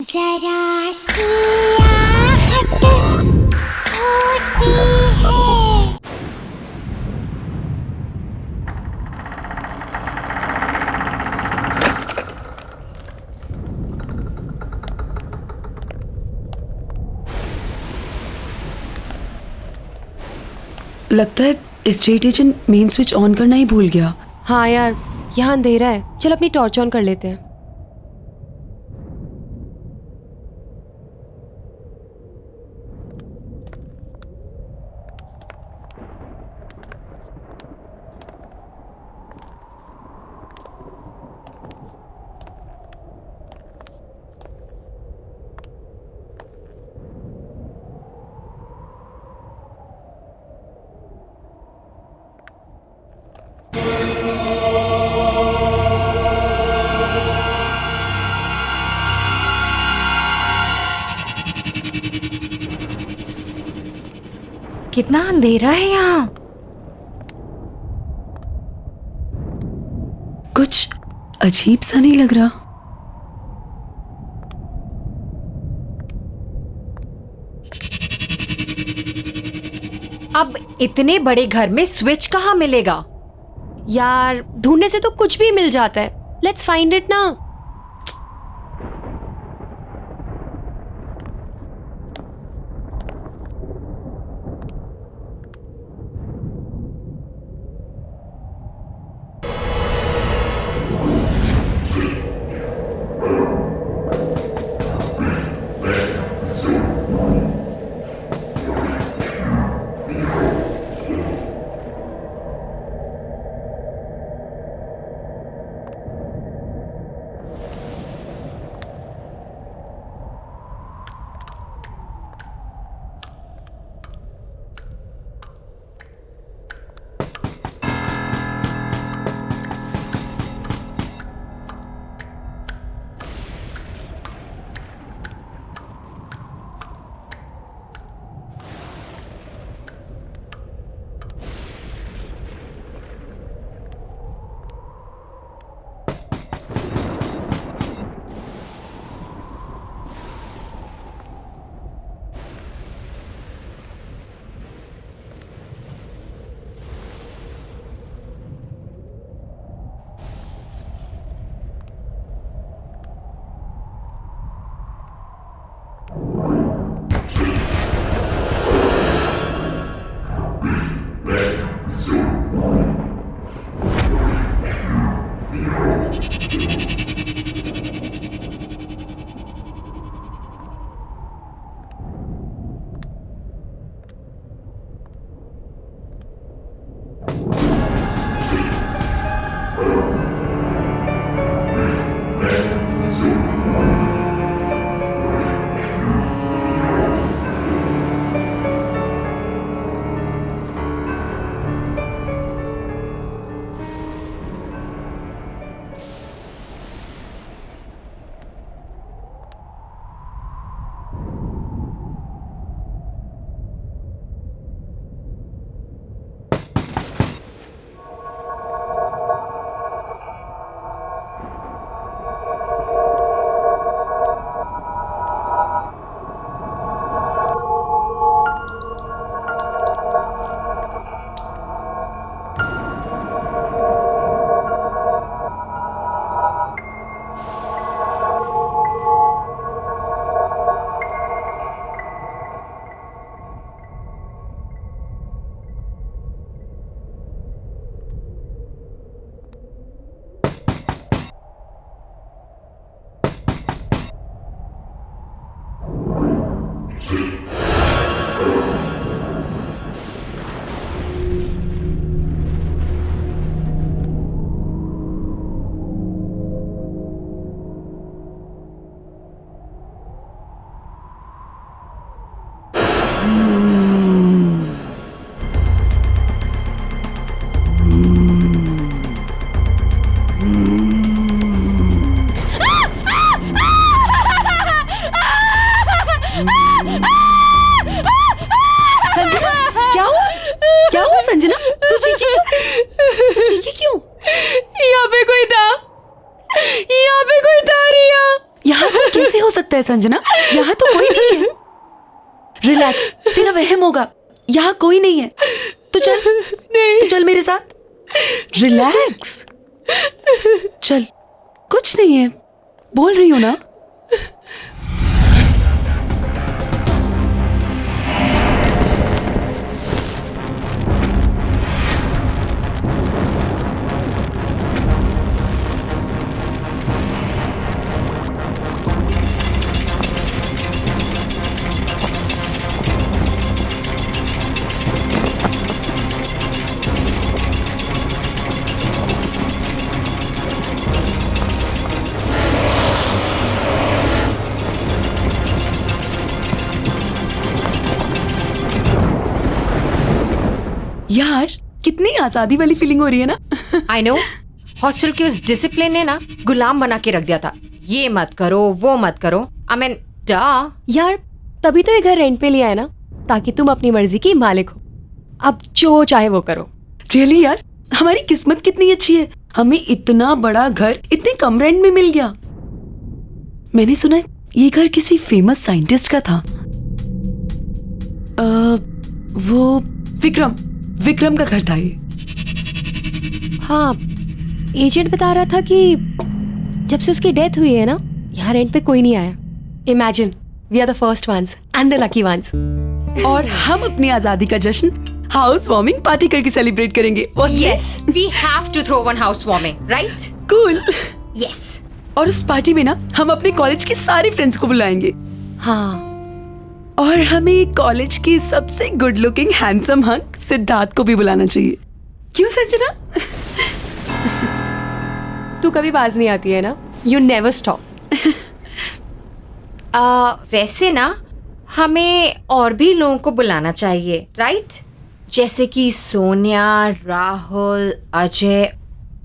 जरा सियाहत होती है। लगता है estate agent main switch on करना ही भूल गया। हाँ यार, यहाँ अंधेरा है, चल अपनी टॉर्च ऑन कर लेते हैं। कितना अंधेरा है यहाँ। कुछ अजीब सा नहीं लग रहा। अब इतने बड़े घर में स्विच कहाँ मिलेगा? यार ढूंढने से तो कुछ भी मिल जाता है। लेट्स फाइंड इट ना। संजना, यहाँ तो कोई नहीं है। रिलैक्स, तेरा वहम होगा, यहाँ कोई नहीं है। तो चल, नहीं, तो चल मेरे साथ। रिलैक्स, चल, कुछ नहीं है, बोल रही हूँ ना। यार, कितनी आजादी वाली फीलिंग हो रही है ना। आई नो, हॉस्टल के उस डिसिप्लिन ने ना गुलाम बना के रख दिया था। ये मत करो, वो मत करो। आई मीन डा। यार तभी तो ये घर रेंट पे लिया है ना, ताकि तुम अपनी मर्जी की मालिक हो। अब जो चाहे वो करो। रियली यार, हमारी किस्मत कितनी अच्छी है, हमें इतना बड़ा घर इतने कम रेंट में मिल गया। मैंने सुना है ये घर किसी फेमस साइंटिस्ट का था। वो विक्रम का घर था ये। हाँ, एजेंट बता रहा था कि जब से उसकी डेथ हुई है ना, यहाँ रेंट पे कोई नहीं आया। Imagine, we are the first ones and the lucky ones. और हम अपनी आजादी का जश्न हाउस वार्मिंग पार्टी करके सेलिब्रेट करेंगे। Yes, we have to throw one house warming, right? Cool. Yes. और उस पार्टी में ना हम अपने कॉलेज के सारे फ्रेंड्स को बुलाएंगे। हाँ, और हमें कॉलेज की सबसे good looking handsome hunk Siddharth को भी बुलाना चाहिए। क्यों संजना? तू कभी बाज नहीं आती है ना, यू नेवर स्टॉप। वैसे ना हमें और भी लोगों को बुलाना चाहिए, राइट? जैसे कि सोनिया, राहुल, अजय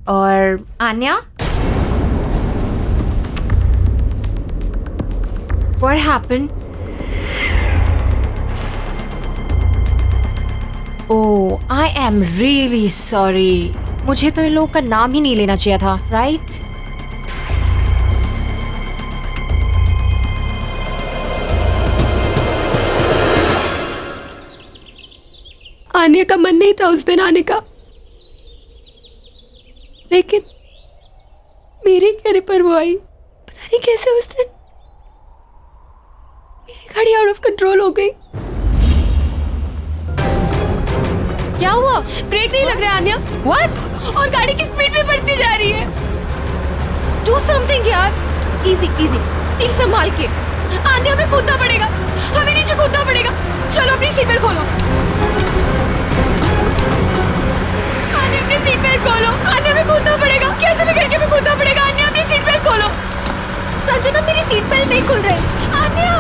और Anya. What happened? Oh, I am really sorry. मुझे तो इन लोगों का नाम ही नहीं लेना चाहिए था, राइट? आने का मन नहीं था उस दिन आने का, लेकिन मेरे कहने पर वो आई। पता नहीं कैसे उस दिन मेरी गाड़ी आउट ऑफ कंट्रोल हो गई। क्या हुआ? ब्रेक नहीं लग रहा है आन्या? What? और गाड़ी की स्पीड भी बढ़ती जा रही है। Do something यार। Easy, easy, प्लीज संभाल के। आन्या, हमें कूदना पड़ेगा, हमें नीचे कूदना पड़ेगा। चलो अपनी सीट बेल्ट खोलो। आन्या, अपनी सीट बेल्ट खोलो। आन्या, हमें कूदना पड़ेगा, कैसे भी करके हमें कूदना पड़ेगा। आन्या, अपनी सीट बेल्ट खोलो। संजना, मेरी सीट बेल्ट नहीं खुल रही। आन्या।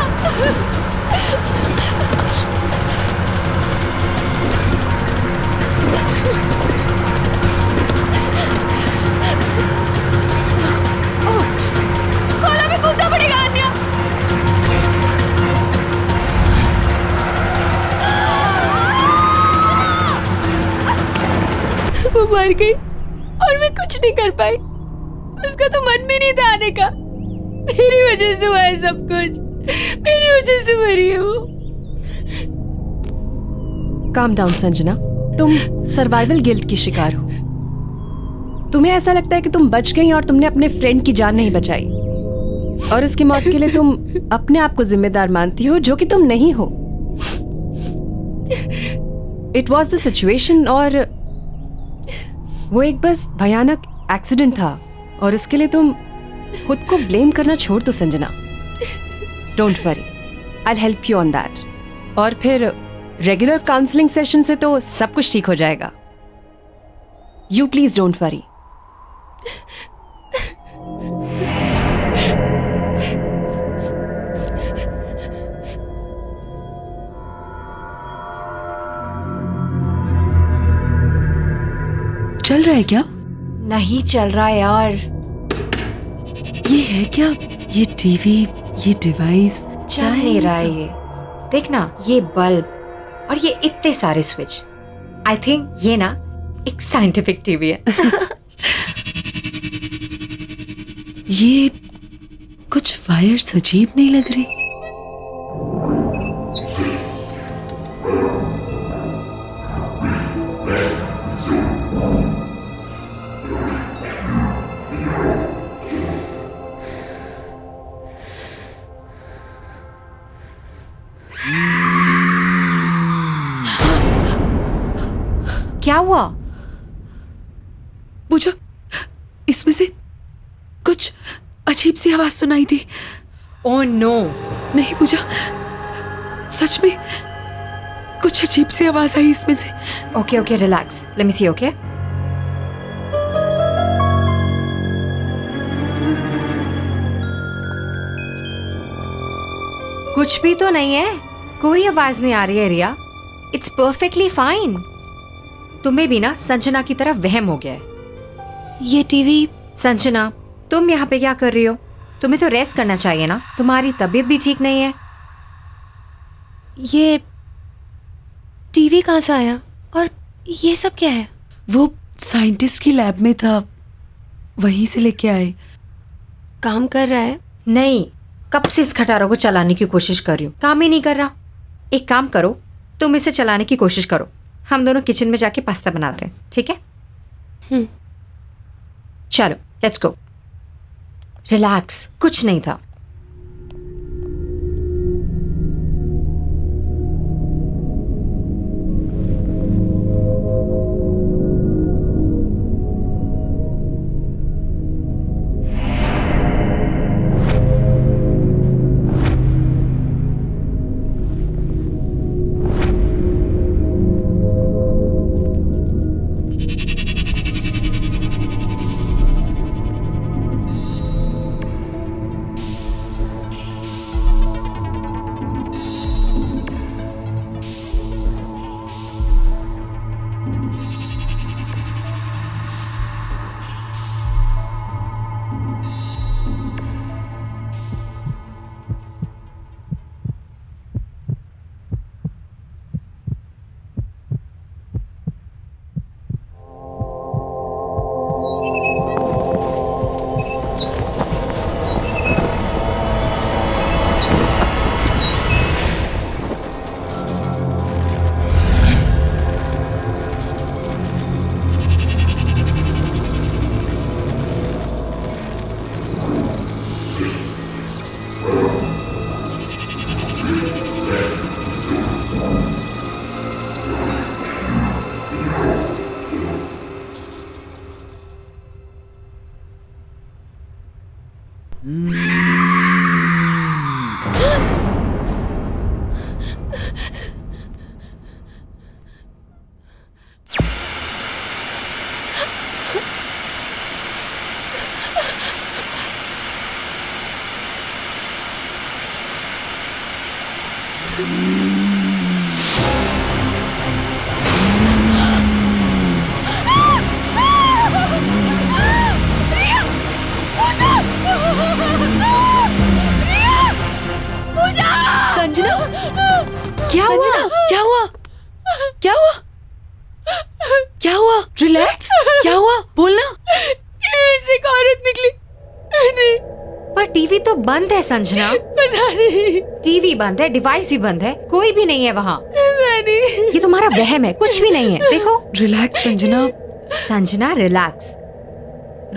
खोलो, हमें कूदना पड़ेगा आन्या। वो मर गई और मैं कुछ नहीं कर पाई। उसका तो मन भी नहीं था आने का। मेरी वजह से हुआ है सब कुछ, मेरी वजह से मरी है वो। काम डाउन संजना, तुम सर्वाइवल गिल्ट की शिकार हो। तुम्हें ऐसा लगता है कि तुम बच गई और तुमने अपने फ्रेंड की जान नहीं बचाई, और उसकी मौत के लिए तुम अपने आप को जिम्मेदार मानती हो, जो कि तुम नहीं हो। इट वॉज द सिचुएशन, और वो एक बस भयानक एक्सीडेंट था, और इसके लिए तुम खुद को ब्लेम करना छोड़ दो Sanjana. Don't worry, I help you on that. और फिर रेगुलर काउंसलिंग सेशन से तो सब कुछ ठीक हो जाएगा। You please don't worry. चल रहा है क्या? नहीं चल रहा यार। ये है क्या? ये टीवी, ये डिवाइस चल नहीं रहा है ये। देखना, ये बल्ब और ये इतने सारे स्विच। आई थिंक ये ना एक साइंटिफिक टीवी है। ये कुछ वायर्स अजीब नहीं लग रही। क्या हुआ? पूजा, इसमें से कुछ अजीब सी आवाज सुनाई दी। Oh no. नहीं पूजा, सच में कुछ अजीब सी आवाज आई इसमें से। Okay okay, relax, let me see. Okay, कुछ भी तो नहीं है, कोई आवाज नहीं आ रही है रिया। It's perfectly fine. तुम्हें भी ना संजना की तरह वहम हो गया है। ये टीवी। संजना, तुम यहाँ पे क्या कर रही हो? तुम्हें तो रेस्ट करना चाहिए ना, तुम्हारी तबीयत भी ठीक नहीं है। ये टीवी कहाँ से आया और ये सब क्या है? वो साइंटिस्ट की लैब में था, वहीं से लेके आए। काम कर रहा है? नहीं, कब से इस खटारों को चलाने की कोशिश कर रही हूँ, काम ही नहीं कर रहा। एक काम करो, तुम इसे चलाने की कोशिश करो, हम दोनों किचन में जाके पास्ता बनाते हैं, ठीक है? चलो लेट्स गो। रिलैक्स, कुछ नहीं था। संजना, क्या हुआ? संजना, क्या हुआ? क्या हुआ? क्या हुआ? रिलैक्स, क्या हुआ? बोलना। ऐसे एक औरत निकली। नहीं, पर टीवी तो बंद है संजना। पता नहीं। टीवी बंद है, डिवाइस भी बंद है, कोई भी नहीं है वहाँ। नहीं। ये तुम्हारा वहम है, कुछ भी नहीं है। देखो relax Sanjana. Sanjana, relax.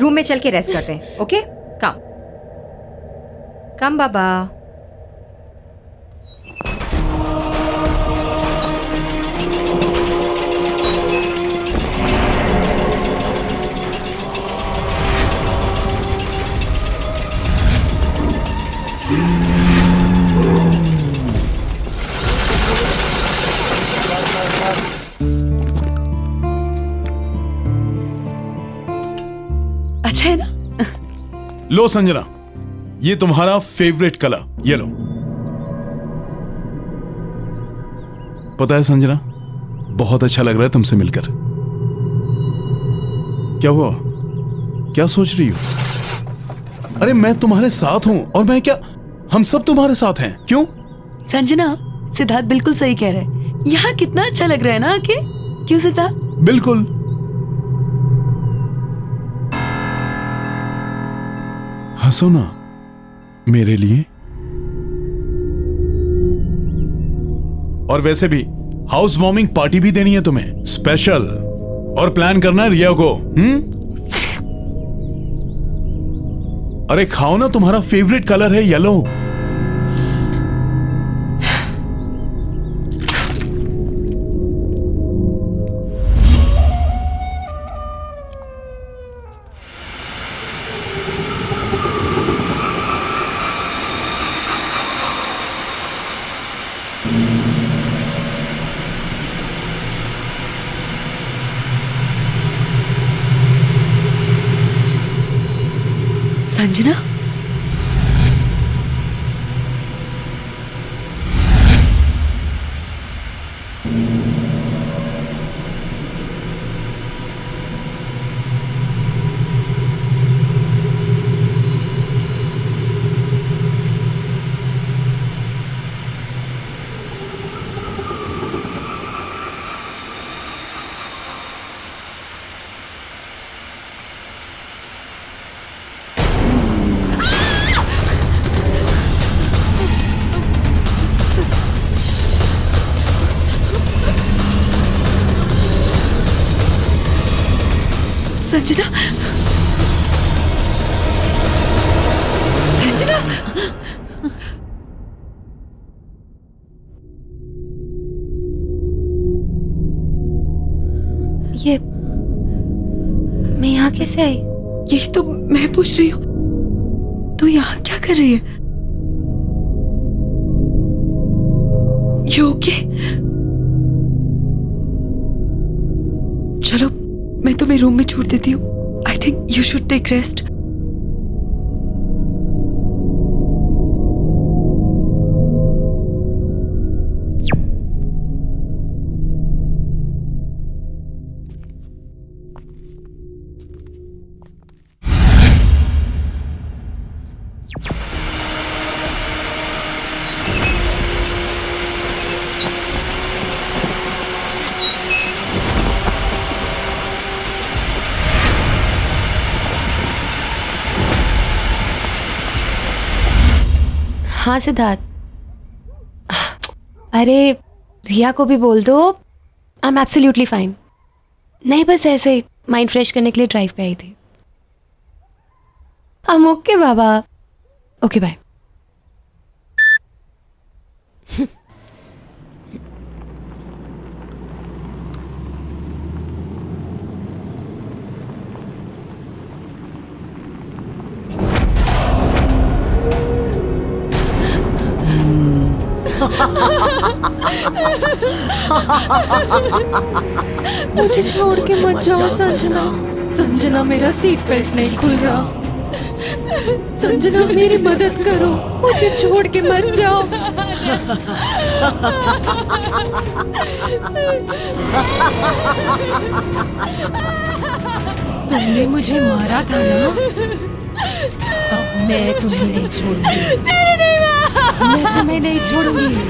Room में चल के रेस्ट करते हैं, ओके? कम कम बाबा। अच्छा है ना? लो संजना, ये तुम्हारा फेवरेट कलर, ये लो। पता है संजना, बहुत अच्छा लग रहा है तुमसे मिलकर। क्या हुआ? क्या सोच रही हो? अरे मैं तुम्हारे साथ हूं, और मैं क्या, हम सब तुम्हारे साथ हैं। क्यों? संजना, सिद्धार्थ बिल्कुल सही कह रहा है। यहाँ कितना अच्छा लग रहा है ना आके। क्यों सिद्धार्थ? बिल्कुल। हंसो ना, मेरे लिए? और वैसे भी हाउस वार्मिंग पार्टी भी देनी है तुम्हें, स्पेशल। और प्लान करना है रिया को। अरे खाओ ना, तुम्हारा फेवरेट कलर है येलो। संजना, संजना, संजना, ये मैं यहाँ कैसे आई? यही तो मैं पूछ रही हूँ, तू यहाँ क्या कर रही है? You okay? चलो मैं तुम्हें रूम में छोड़ देती हूँ। I think you should take rest. हाँ सिद्धार्थ, अरे रिया को भी बोल दो आई एम एब्सोल्युटली फाइन। नहीं, बस ऐसे ही माइंड फ्रेश करने के लिए ड्राइव पे आई थी। आई एम ओके बाबा। Okay bye. मुझे छोड़ के मत जाओ संजना। संजना, मेरा सीट बेल्ट नहीं खुल रहा। संजना, मेरी मदद करो, मुझे छोड़ के मत जाओ। तुमने मुझे मारा था ना, अब मैं तुम्हें नहीं छोड़ूंगी। मैं तुम्हें नहीं छोड़ूंगी।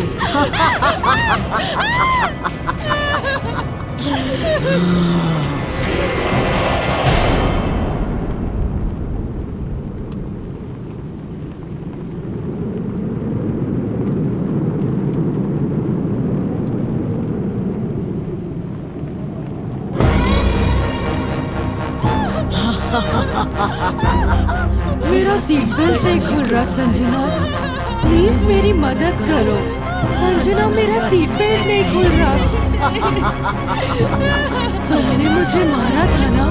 मेरा सीट बेल्ट नहीं खुल रहा संजना, प्लीज मेरी मदद करो। संजना, मेरा सीट बेल्ट नहीं खुल रहा। तुमने मुझे मारा था ना,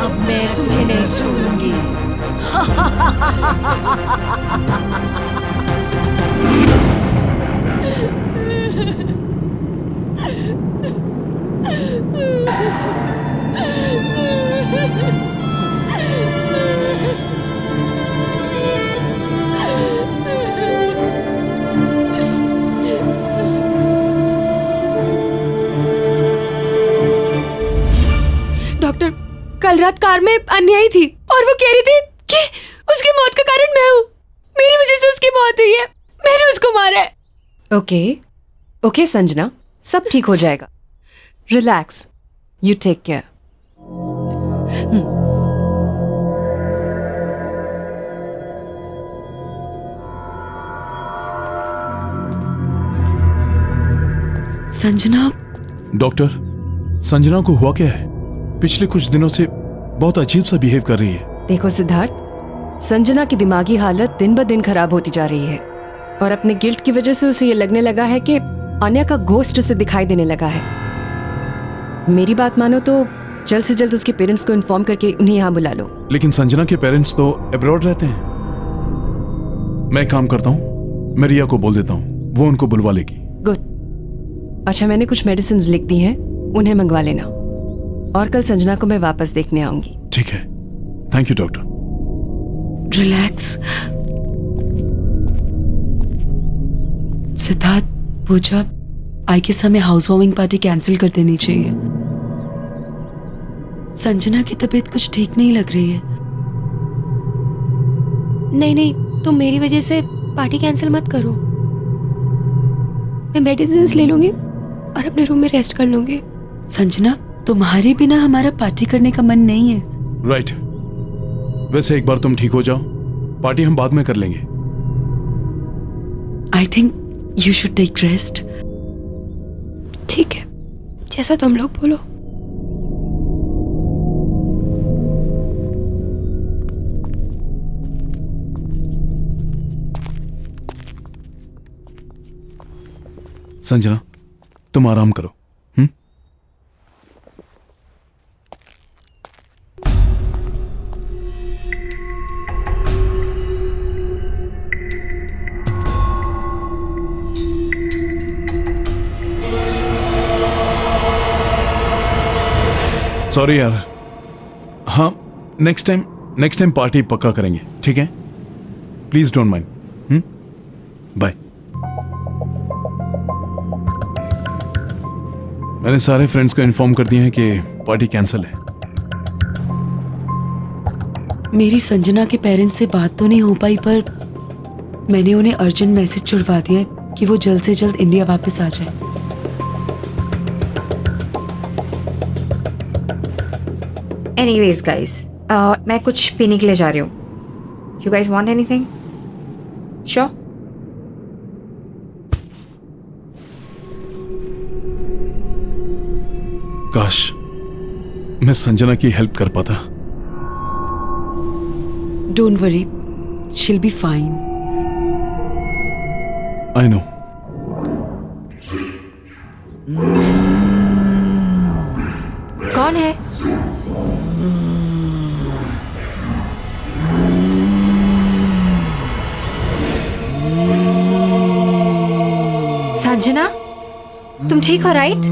अब मैं तुम्हें नहीं छोड़ूंगी। डॉक्टर, कल रात कार में अन्य आई थी और वो कह रही थी कि उसकी मौत का कारण मैं हूँ। मेरी वजह से उसकी मौत हुई है, मैंने उसको मारा है। ओके ओके संजना, सब ठीक हो जाएगा। Relax, you take care. Sanjana, doctor, Sanjana को हुआ क्या है? पिछले कुछ दिनों से बहुत अजीब सा बिहेव कर रही है। देखो सिद्धार्थ, संजना की दिमागी हालत दिन ब दिन खराब होती जा रही है और अपने गिल्ट की वजह से उसे ये लगने लगा है कि आन्या का घोस्ट उसे दिखाई देने लगा है। मेरी बात मानो तो जल्द से जल्द उसके पेरेंट्स को इन्फॉर्म करके उन्हें यहाँ बुला लो। लेकिन संजना के पेरेंट्स तो अब्रॉड रहते हैं। मैं एक काम करता हूँ, मैं रिया को बोल देता हूँ, वो उनको बुलवा लेगी। गुड। अच्छा, मैंने कुछ मेडिसिन लिख दी हैं, उन्हें मंगवा लेना और कल संजना को मैं वापस देखने आऊंगी। ठीक है, thank you doctor. Relax. Siddharth, Pooja, I guess हमें हाउस वार्मिंग पार्टी कैंसिल कर देनी चाहिए। संजना की तबीयत कुछ ठीक नहीं लग रही है। नहीं नहीं, तुम मेरी वजह से पार्टी कैंसिल मत करो। मैं मेडिसिन ले लूंगी और अपने रूम में रेस्ट कर लूंगी। संजना, तुम्हारे बिना हमारा पार्टी करने का मन नहीं है। राइट। वैसे एक बार तुम ठीक हो जाओ, पार्टी हम बाद में कर लेंगे। I think you should take rest. ठीक है, जैसा तुम लोग बोलो। संजना, तुम आराम करो। सॉरी यार। हाँ, नेक्स्ट टाइम पार्टी पक्का करेंगे, ठीक है? Please don't mind. बाय। मैंने सारे फ्रेंड्स को इन्फॉर्म कर दिया है कि पार्टी कैंसिल है। मेरी संजना के पेरेंट्स से बात तो नहीं हो पाई, पर मैंने उन्हें अर्जेंट मैसेज छुड़वा दिया है कि वो जल्द से जल्द इंडिया वापस आ जाए। एनीवेज गाइस, मैं कुछ पीने के लिए जा रही हूँ। You guys want anything? Sure? काश मैं संजना की हेल्प कर पाता। Don't worry, she'll be fine. I know. कौन है? संजना, तुम ठीक हो right?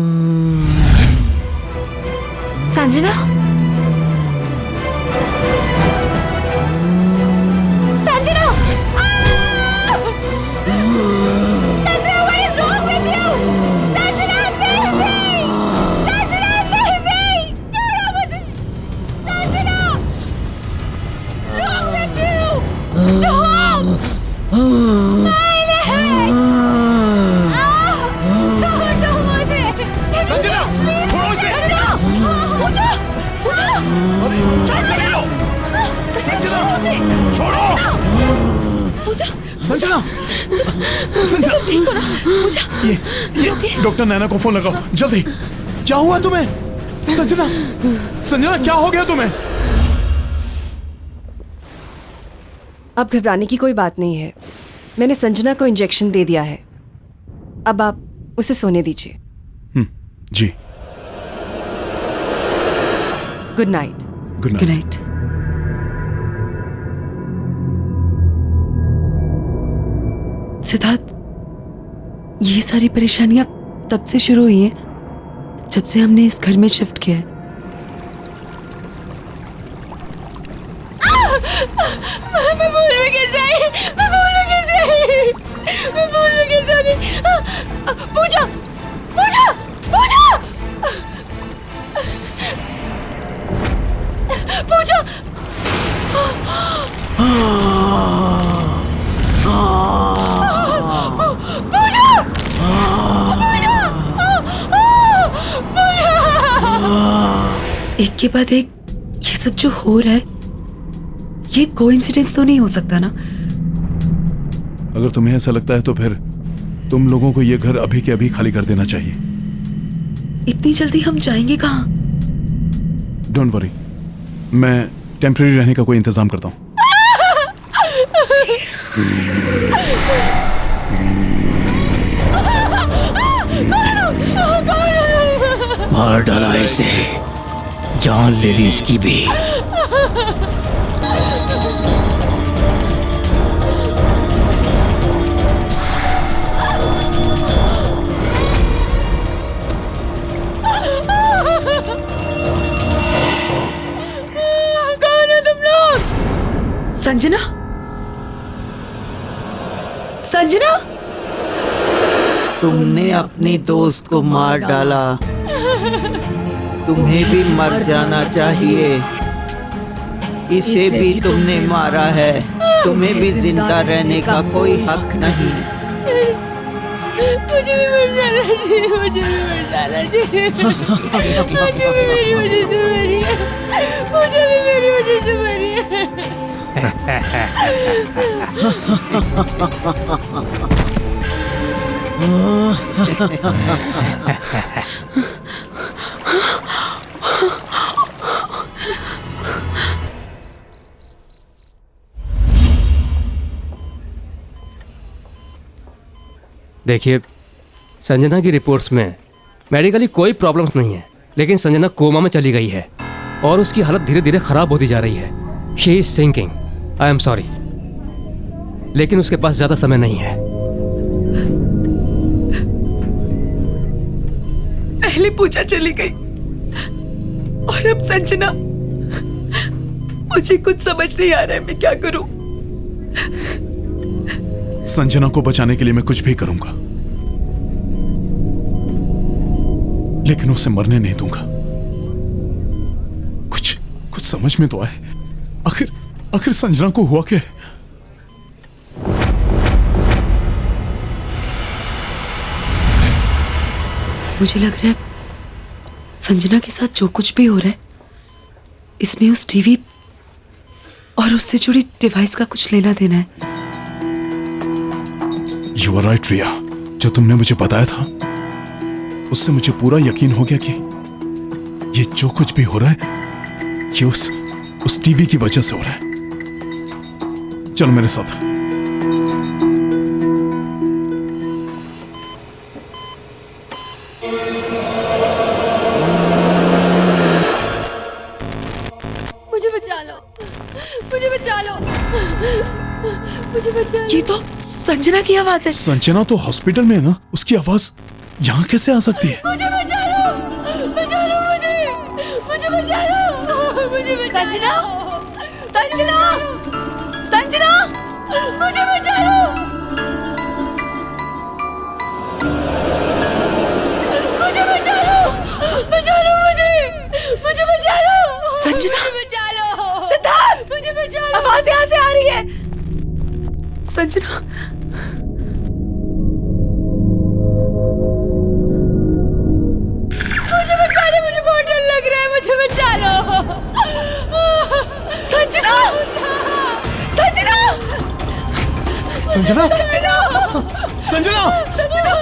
Sanjana? Sanjana! Sanjana, what is wrong with you? Sanjana, leave me! Sanjana, leave me! छोड़ो मुझे! Sanjana! Wrong with you? Stop! छोड़ दो मुझे! संजना, छोड़ो इसे! पूजा! पूजा! संजना, छोड़ो! पूजा! संजना, संजना, ठीक हो ना? पूजा! ये डॉक्टर नैना को फोन लगाओ जल्दी। क्या हुआ तुम्हें? संजना, संजना, क्या हो गया तुम्हें? अब घबराने की कोई बात नहीं है। मैंने संजना को इंजेक्शन दे दिया है। अब आप उसे सोने दीजिए। जी। Good night. Good good night. Night. Siddharth, ये सारी परेशानियां तब से शुरू हुई हैं जब से हमने इस घर में शिफ्ट किया है। मैं बोलूं कैसे? पूजा! पूजा! पूजा! पूजा! एक के बाद एक ये सब जो हो रहा है, ये कोइंसिडेंस तो नहीं हो सकता ना? अगर तुम्हें ऐसा लगता है तो फिर तुम लोगों को ये घर अभी के अभी खाली कर देना चाहिए। इतनी जल्दी हम जाएंगे कहाँ? डोंट वरी, मैं टेम्परेरी रहने का कोई इंतजाम करता हूँ। मार डाला इसे, जान ले ली इसकी भी। कौन हो तुम लोग? संजना, संजना, तुमने अपनी दोस्त को मार डाला, तुम्हें भी मर जाना चाहिए। इसे भी तुमने मारा है, तुम्हें भी जिंदा रहने का कोई हक नहीं। मुझे भी मर जाना चाहिए, मुझे भी मर जाना चाहिए। मुझे भी मेरी वजह से मरी है, मुझे भी मेरी वजह से मरी है। देखिए, संजना की रिपोर्ट्स में मेडिकली कोई प्रॉब्लम्स नहीं है, लेकिन संजना कोमा में चली गई है और उसकी हालत धीरे धीरे खराब होती जा रही है। She is sinking. I am sorry, लेकिन उसके पास ज्यादा समय नहीं है। पहले पूजा चली गई और अब संजना। मुझे कुछ समझ नहीं आ रहा है, मैं क्या करूं? संजना को बचाने के लिए मैं कुछ भी करूंगा, लेकिन उसे मरने नहीं दूंगा। कुछ समझ में तो आए, आखिर संजना को हुआ क्या है? मुझे लग रहा है संजना के साथ जो कुछ भी हो रहा है, इसमें उस टीवी और उससे जुड़ी डिवाइस का कुछ लेना देना है। You are right, रिया। जो तुमने मुझे बताया था, उससे मुझे पूरा यकीन हो गया कि ये जो कुछ भी हो रहा है, ये उस टीवी की वजह से हो रहा है। चलो मेरे साथ। मुझे बचा लो, मुझे बचा लो, मुझे बचा लो। ये तो संजना की आवाज है। संजना तो हॉस्पिटल में है ना, उसकी आवाज यहाँ कैसे आ सकती है? मुझे बचा लो, बचा लो मुझे, मुझे बचा लो, मुझे बचा लो। संजना, संजना, मुझे बचा लो, मुझे बचा लो, बचा लो मुझे बचा लो। संजना, मुझे बचा लो, सिद्धार्थ, मुझे बचा लो। आवाज यहाँ से आ रही है। संजना, मुझे बचा लो, मुझे बहुत डर लग रहा है, मुझे बचा लो। संजना, संजना, संजना, संजना, संजना,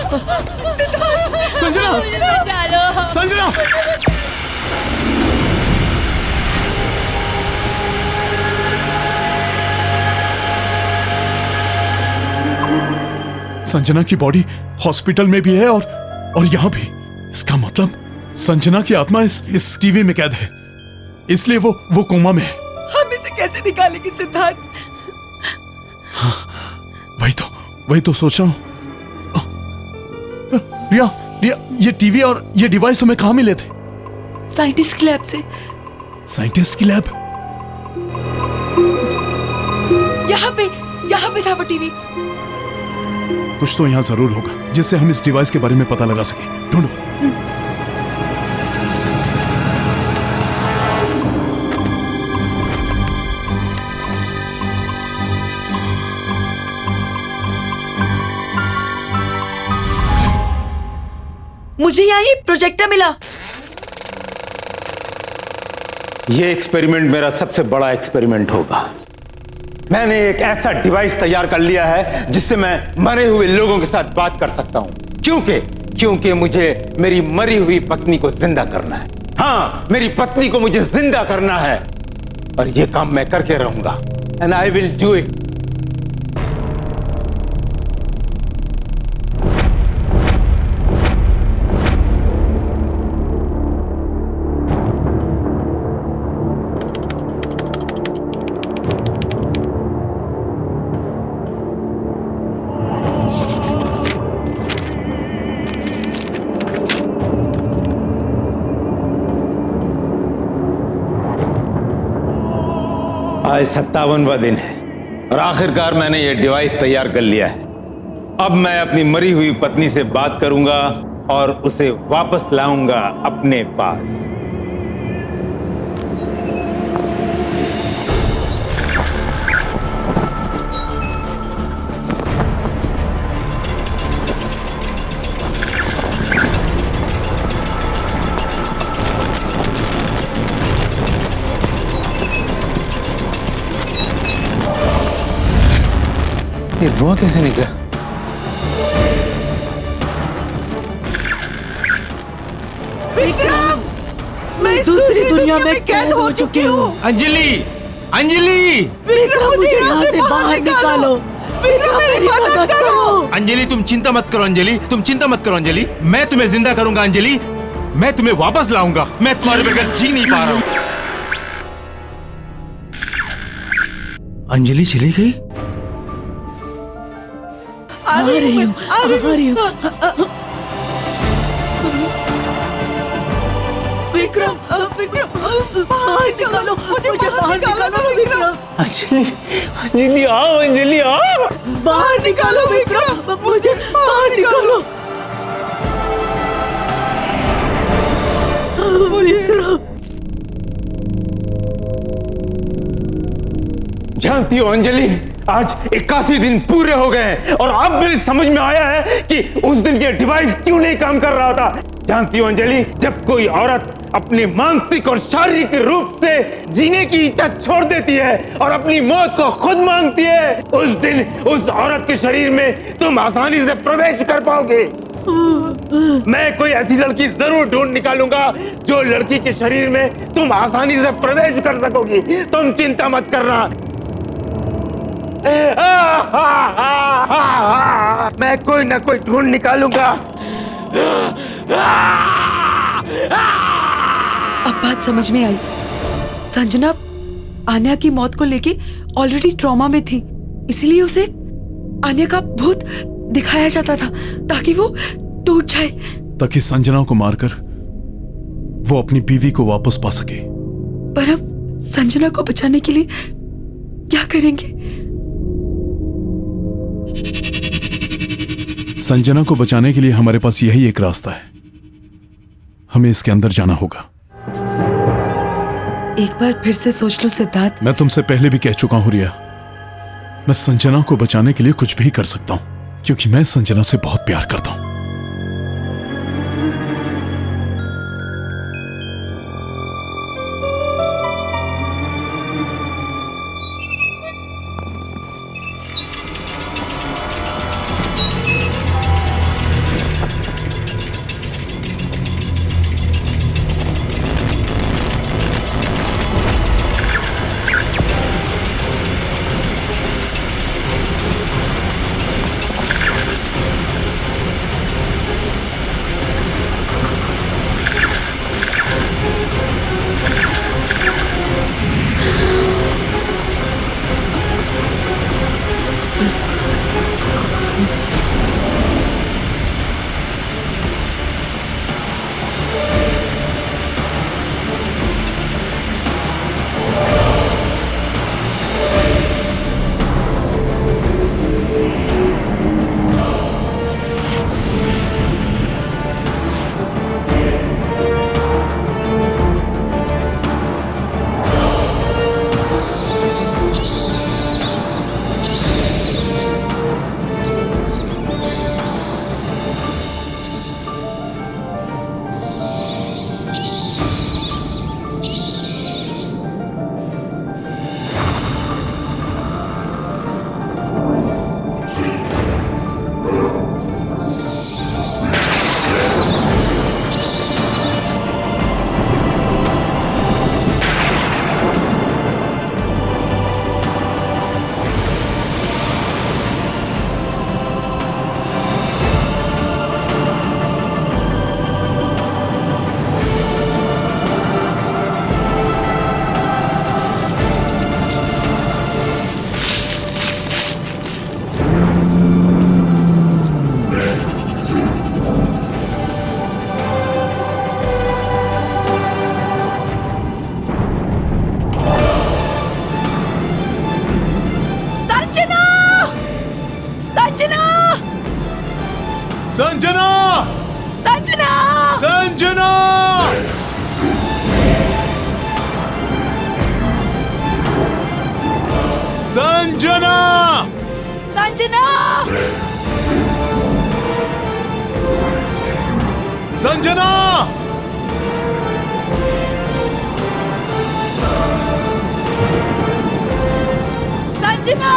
सिद्धार्थ, संजना, मुझे बचा लो। संजना। संजना की बॉडी हॉस्पिटल में भी है और यहाँ भी। इसका मतलब संजना की आत्मा इस टीवी में कैद है, इसलिए वो कोमा में है। हम इसे कैसे निकालेंगे सिद्धार्थ? हाँ, वही तो सोच रहा हूँ। रिया, ये टीवी और ये डिवाइस तुम्हें कहाँ मिले थे? साइंटिस्ट की लैब से। साइंटिस्ट की लैब? यहाँ पे था वो टीवी। कुछ तो यहाँ जरूर होगा जिससे हम इस डिवाइस के बारे में पता लगा सके। ढूंढो। मुझे यहाँ ये प्रोजेक्टर मिला। ये एक्सपेरिमेंट मेरा सबसे बड़ा एक्सपेरिमेंट होगा। मैंने एक ऐसा डिवाइस तैयार कर लिया है जिससे मैं मरे हुए लोगों के साथ बात कर सकता हूं, क्योंकि क्योंकि मुझे मेरी मरी हुई पत्नी को जिंदा करना है। हाँ, मेरी पत्नी को मुझे जिंदा करना है और ये काम मैं करके रहूंगा। And I will do it. आज 57वां दिन है और आखिरकार मैंने यह डिवाइस तैयार कर लिया है। अब मैं अपनी मरी हुई पत्नी से बात करूंगा और उसे वापस लाऊंगा अपने पास। ये धुआं कैसे निकला? विक्रम, मैं दूसरी दुनिया में कैद हो चुकी हूँ। अंजलि, अंजलि! विक्रम, मुझे यहाँ से बाहर निकालो। विक्रम, मेरी मदद करो। अंजलि, तुम चिंता मत करो। अंजलि, तुम चिंता मत करो। अंजलि, मैं तुम्हें जिंदा करूंगा। अंजलि, मैं तुम्हें वापस लाऊंगा। मैं तुम्हारे बगैर जी नहीं पा रहा हूँ। अंजलि चली गई? आ रही हूँ। विक्रम, बाहर निकालो, मुझे बाहर निकालो विक्रम। अंजलि, अंजलि आओ, अंजलि आओ। बाहर निकालो विक्रम, मुझे बाहर निकालो। विक्रम, जानती हो अंजलि, आज 81 दिन पूरे हो गए हैं और अब मेरी समझ में आया है कि उस दिन ये डिवाइस क्यों नहीं काम कर रहा था। जानती हो अंजलि, जब कोई औरत अपने मानसिक और शारीरिक रूप से जीने की इच्छा छोड़ देती है और अपनी मौत को खुद मांगती है, उस दिन उस औरत के शरीर में तुम आसानी से प्रवेश कर पाओगे। मैं कोई ऐसी लड़की जरूर ढूंढ निकालूंगा जो लड़की के शरीर में तुम आसानी से प्रवेश कर सकोगी। तुम चिंता मत करना। मैं कोई ना कोई ढूंढ निकालूंगा। अब बात समझ में आई। संजना आन्या की मौत को लेके ऑलरेडी ट्रॉमा में थी, इसलिए उसे आन्या का भूत दिखाया जाता था ताकि वो टूट जाए, ताकि संजना को मारकर वो अपनी बीवी को वापस पा सके। पर हम संजना को बचाने के लिए क्या करेंगे? संजना को बचाने के लिए हमारे पास यही एक रास्ता है। हमें इसके अंदर जाना होगा। एक बार फिर से सोच लो सिद्धार्थ। मैं तुमसे पहले भी कह चुका हूं रिया, मैं संजना को बचाने के लिए कुछ भी कर सकता हूं, क्योंकि मैं संजना से बहुत प्यार करता हूं। संजना! संजना! संजना! संजना! संजना! संजना! संजना!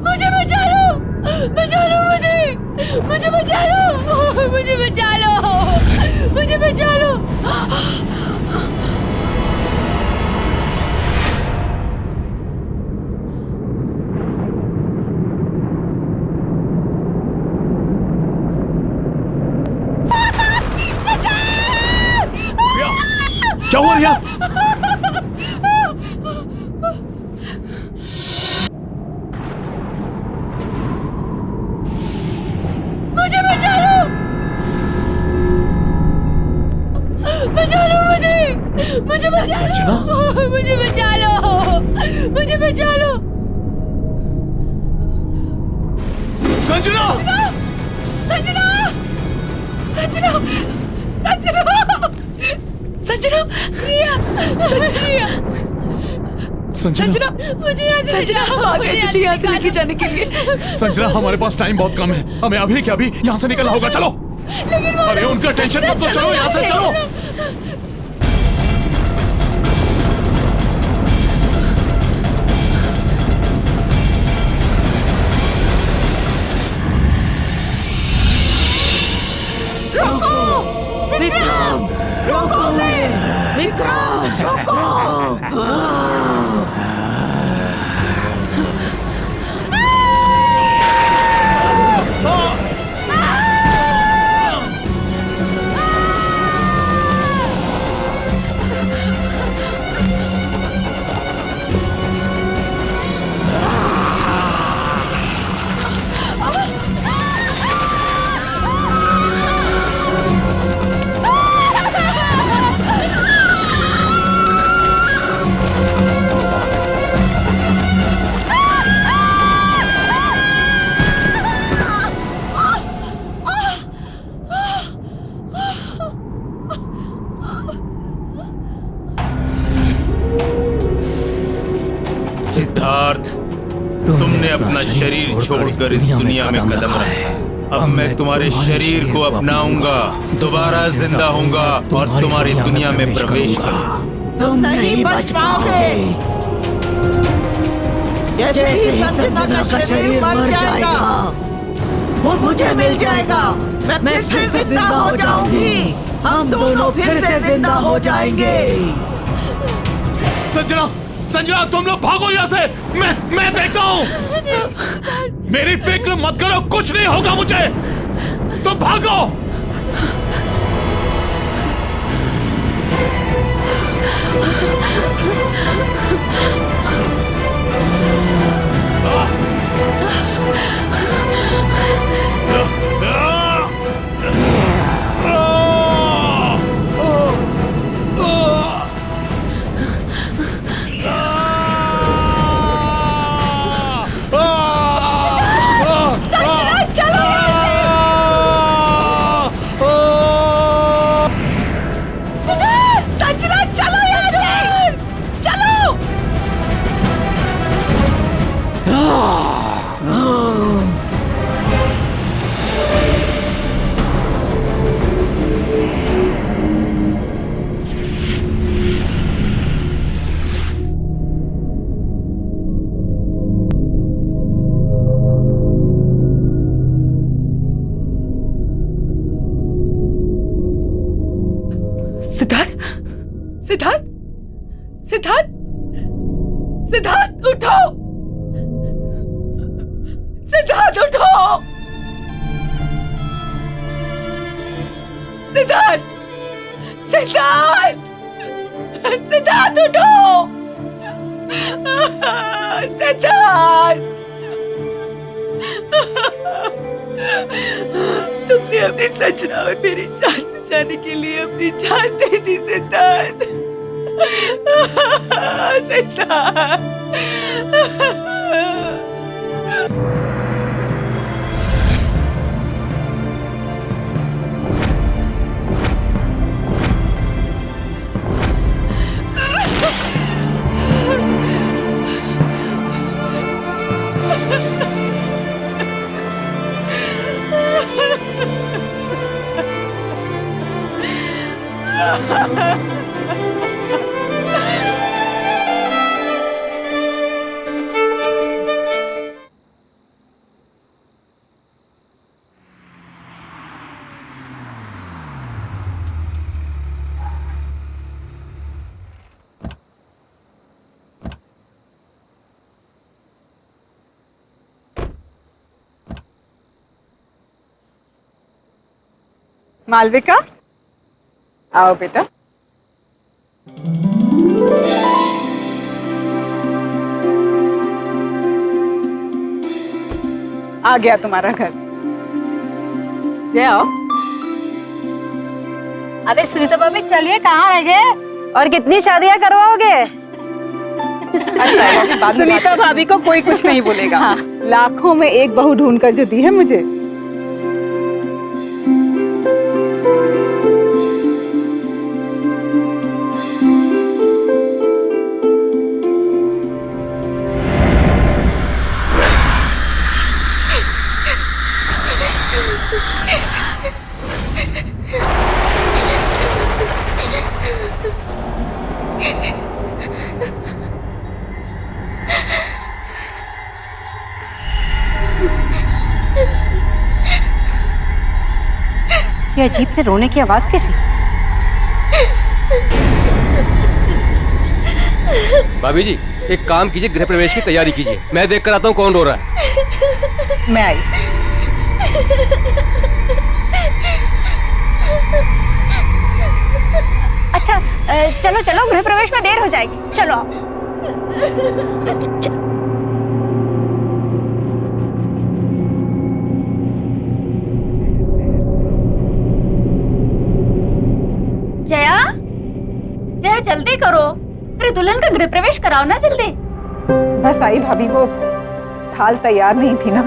मुझे बचा लो! बचा लो मुझे! मुझे बचा लो! मुझे बचा लो! मुझे बचा लो! क्या हुआ रिया? मुझे बचा लो! बचा लो मुझे! मुझे बचा लो! मुझे बचा लो! मुझे बचा लो! संजना! संजना! संजना! संजना! संजना! रिया! रिया! संजना! मुझे यहाँ से संजना, हम आ गए तुझे यहाँ से लेके जाने के लिए। संजना, हमारे पास टाइम बहुत कम है, हमें अभी के अभी यहाँ से निकलना होगा। चलो। अरे उनका टेंशन मत लो, चलो यहाँ से, चलो। विक्रम! रोको! विक्रम! रोको! सिद्धार्थ, तुमने अपना शरीर छोड़कर इस दुनिया में कदम रखा। अब मैं तुम्हारे शरीर को अपनाऊंगा, दोबारा जिंदा होऊंगा और तुम्हारी दुनिया में प्रवेश करूंगा। तुम नहीं बच पाओगे। जैसे ही संजना का शरीर मर जाएगा, वो मुझे मिल जाएगा। मैं फिर से जिंदा हो जाऊंगी। हम दोनों फिर से जिंदा हो जाएंगे। संजना! संजना, तुम लोग भागो यहाँ से। मैं देखता हूँ। मेरी फिक्र मत करो, कुछ नहीं होगा मुझे। तुम भागो। चलो! सिद्धार्थ, सिद्धार्थ, सिद्धार्थ उठो, सिद्धार्थ उठो, सिद्धार्थ, सिद्धार्थ, सिद्धार्थ उठो, सिद्धार्थ, तुमने अपनी सजना और मेरी जान बचाने के लिए अपनी जान दे दी सिद्धार्थ, सिद्धार्थ। मालविका, आओ बेटा। आ गया तुम्हारा घर। जय आओ। अरे सुनीता भाभी चलिए, कहाँ रह गए और कितनी शादियां करवाओगे? सुनीता भाभी को कोई कुछ नहीं बोलेगा। हाँ। लाखों में एक बहू ढूंढ कर जो दी है मुझे। ये अजीब से रोने की आवाज कैसी? भाभी जी, एक काम कीजिए, गृह प्रवेश की तैयारी कीजिए। मैं देख कर आता हूँ कौन रो रहा है। मैं आई। अच्छा चलो चलो, गृह प्रवेश में देर हो जाएगी, चलो आओ। जया, जया जल्दी करो, अरे दुल्हन का गृह प्रवेश कराओ ना जल्दी। बस आई भाभी, वो थाल तैयार नहीं थी ना।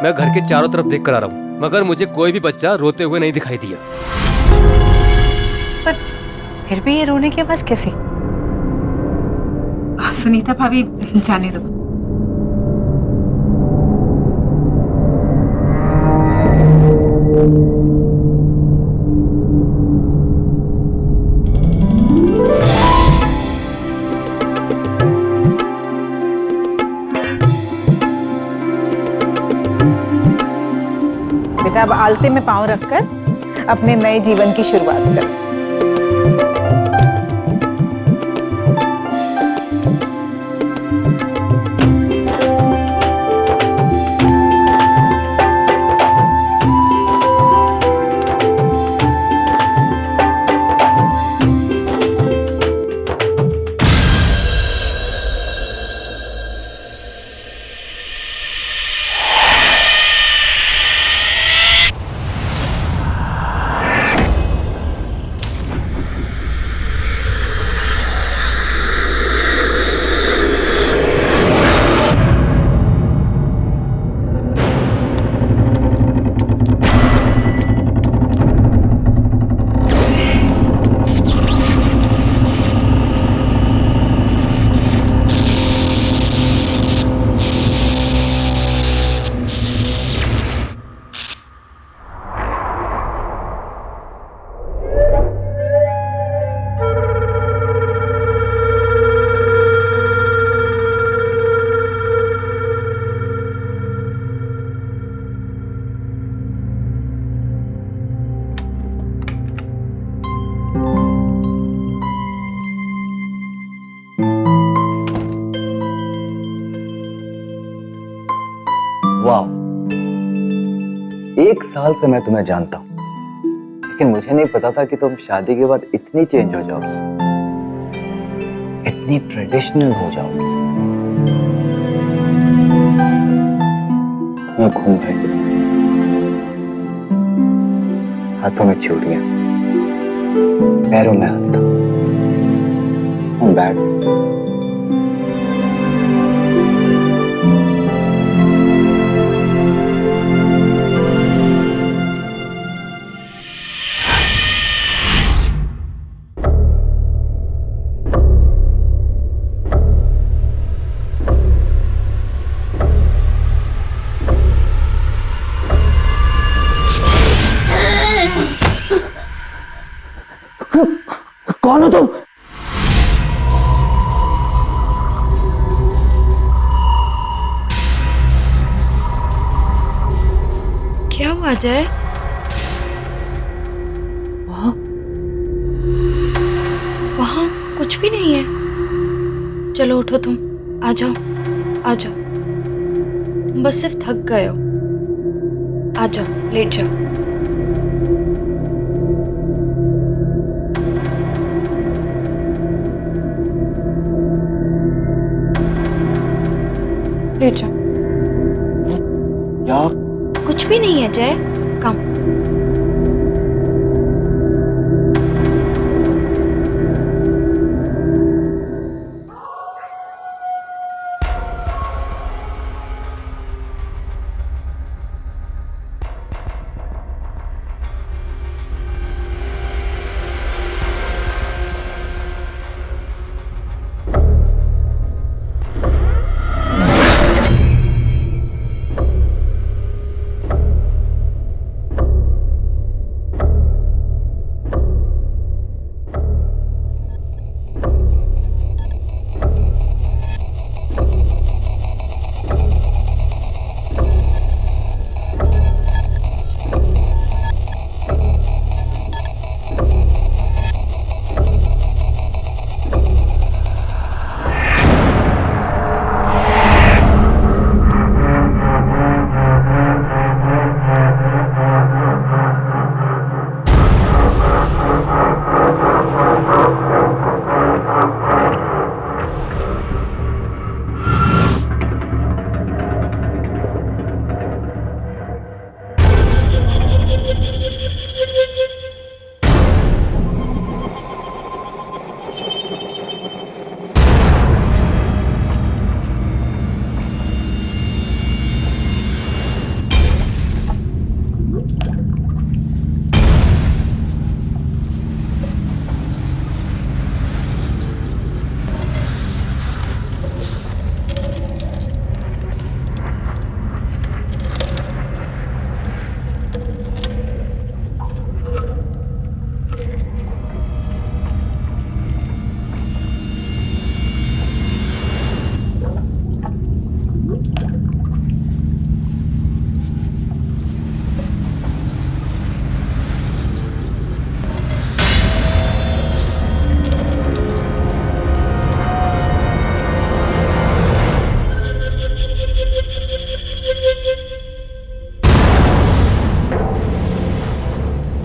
मैं घर के चारों तरफ देख कर आ रहा हूँ, मगर मुझे कोई भी बच्चा रोते हुए नहीं दिखाई दिया। पर फिर भी ये रोने की आवाज कैसी? सुनीता भाभी जाने दो। बेटा अब आलते में पांव रखकर अपने नए जीवन की शुरुआत कर। 1 साल से मैं तुम्हें जानता हूँ, लेकिन मुझे नहीं पता था कि तुम शादी के बाद इतनी चेंज हो जाओगी, इतनी ट्रेडिशनल हो जाओगी। मैं घूम गई, हाथों में चूड़ियां, पैरों में हल्का, बैग। कौन हो तुम? क्या हुआ जय? वहाँ कुछ भी नहीं है। चलो उठो, तुम आ जाओ, आ जाओ। तुम बस सिर्फ थक गए हो। आ जाओ, लेट जाओ। लेट जाओ। यार कुछ भी नहीं है जय, कम।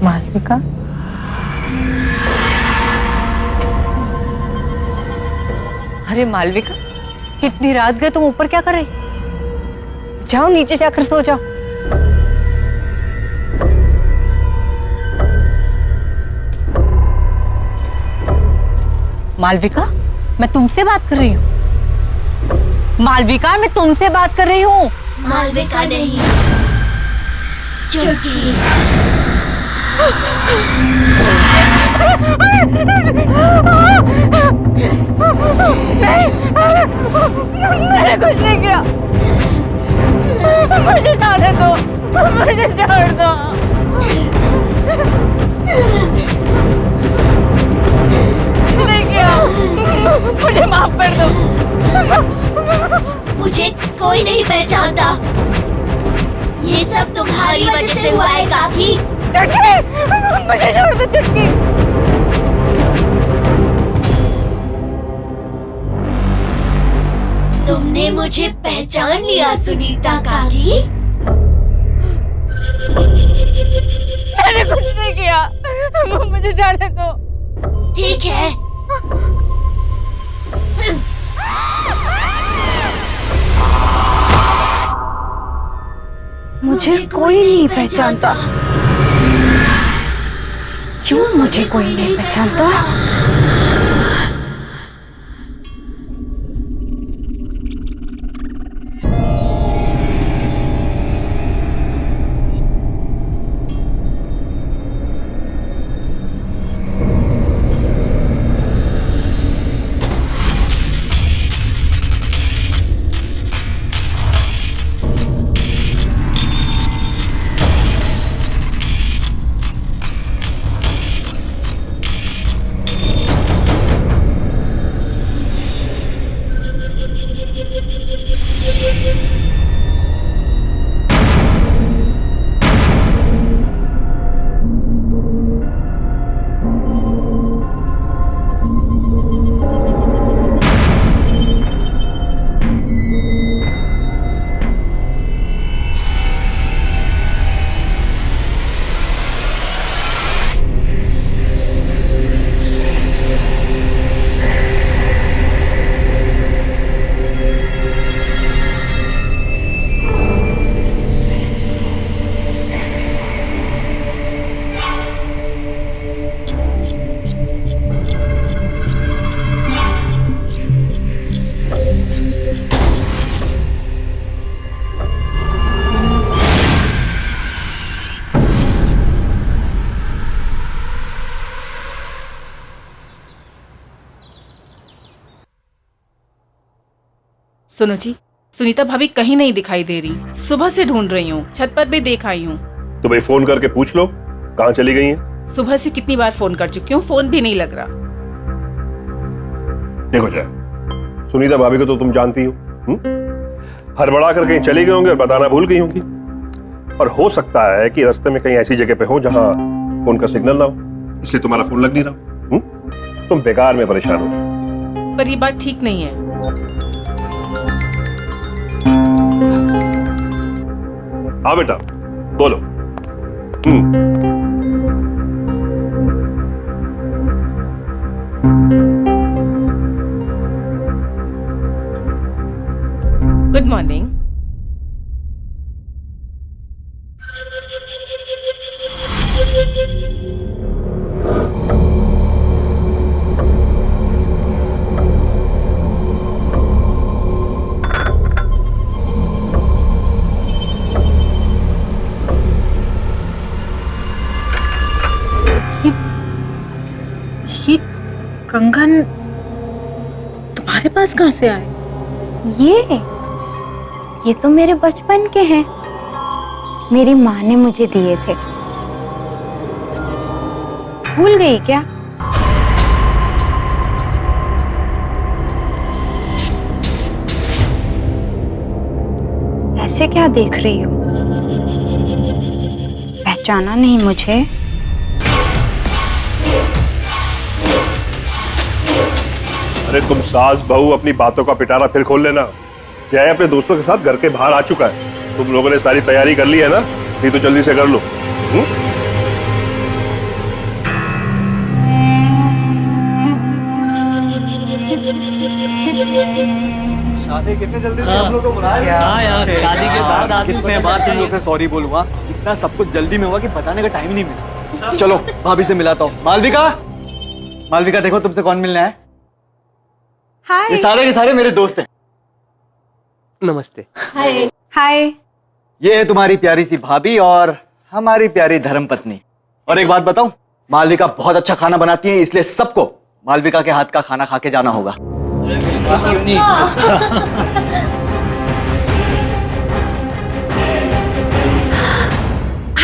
मालविका, अरे मालविका, इतनी रात गए तुम ऊपर क्या कर रही? जाओ नीचे जाकर सो जाओ। मालविका, मैं तुमसे बात कर रही हूँ। मालविका, मैं तुमसे बात कर रही हूँ। मालविका नहीं, चुटकी। मैंने कुछ नहीं किया। मुझे जाने दो, मुझे छोड़ दो। नहीं किया, मुझे माफ कर दो। मुझे कोई नहीं पहचानता। ये सब तुम्हारी वजह से हुआ है काकी। मुझे छोड़ दो चुटकी। तुमने मुझे पहचान लिया सुनीता काकी। मैंने कुछ नहीं किया, मुझे जाने दो। ठीक है। मुझे कोई नहीं पहचानता। क्यों मुझे कोई नहीं पहचानता? सुनो जी, सुनीता भाभी कहीं नहीं दिखाई दे रही। सुबह से ढूंढ रही हूँ, छत पर भी देख आई हूँ। तो भाई फोन करके पूछ लो कहाँ चली गई हैं? सुबह से कितनी बार फोन कर चुकी हूँ, फोन भी नहीं लग रहा। देखो जय, सुनीता भाभी को तो तुम जानती हो, हड़बड़ा कर कहीं चली गई होंगी और बताना भूल गई होंगी। और हो सकता है कि रास्ते में कहीं ऐसी जगह पे हो जहाँ फोन का सिग्नल ना हो, इसलिए तुम्हारा फोन लग नहीं रहा। तुम बेकार में परेशान हो। पर ये बात ठीक नहीं है। हाँ बेटा बोलो। Good morning. ये कंगन तुम्हारे पास कहाँ से आए? ये तो मेरे बचपन के हैं। मेरी माँ ने मुझे दिए थे। भूल गई क्या? ऐसे क्या देख रही हो? पहचाना नहीं मुझे? अरे तुम सास बहू अपनी बातों का पिटारा फिर खोल लेना। जय अपने दोस्तों के साथ घर के बाहर आ चुका है। तुम लोगों ने सारी तैयारी कर ली है ना? नहीं तो जल्दी से कर लो। शादी कितने जल्दी से हम लोग को बुलाया? हाँ यार, शादी के बाद आदमी कितने बार तुम लोग से सॉरी बोलूंगा, इतना सब कुछ जल्दी में हुआ कि बताने का टाइम नहीं मिला। चलो भाभी से मिलाता हूँ। मालविका, मालविका देखो तुमसे कौन मिलना है। हाय। ये सारे के सारे मेरे दोस्त हैं। नमस्ते। हाय। हाय। ये है तुम्हारी प्यारी सी भाभी और हमारी प्यारी धर्मपत्नी। और एक बात बताऊं, मालविका बहुत अच्छा खाना बनाती है, इसलिए सबको मालविका के हाथ का खाना खा के जाना होगा।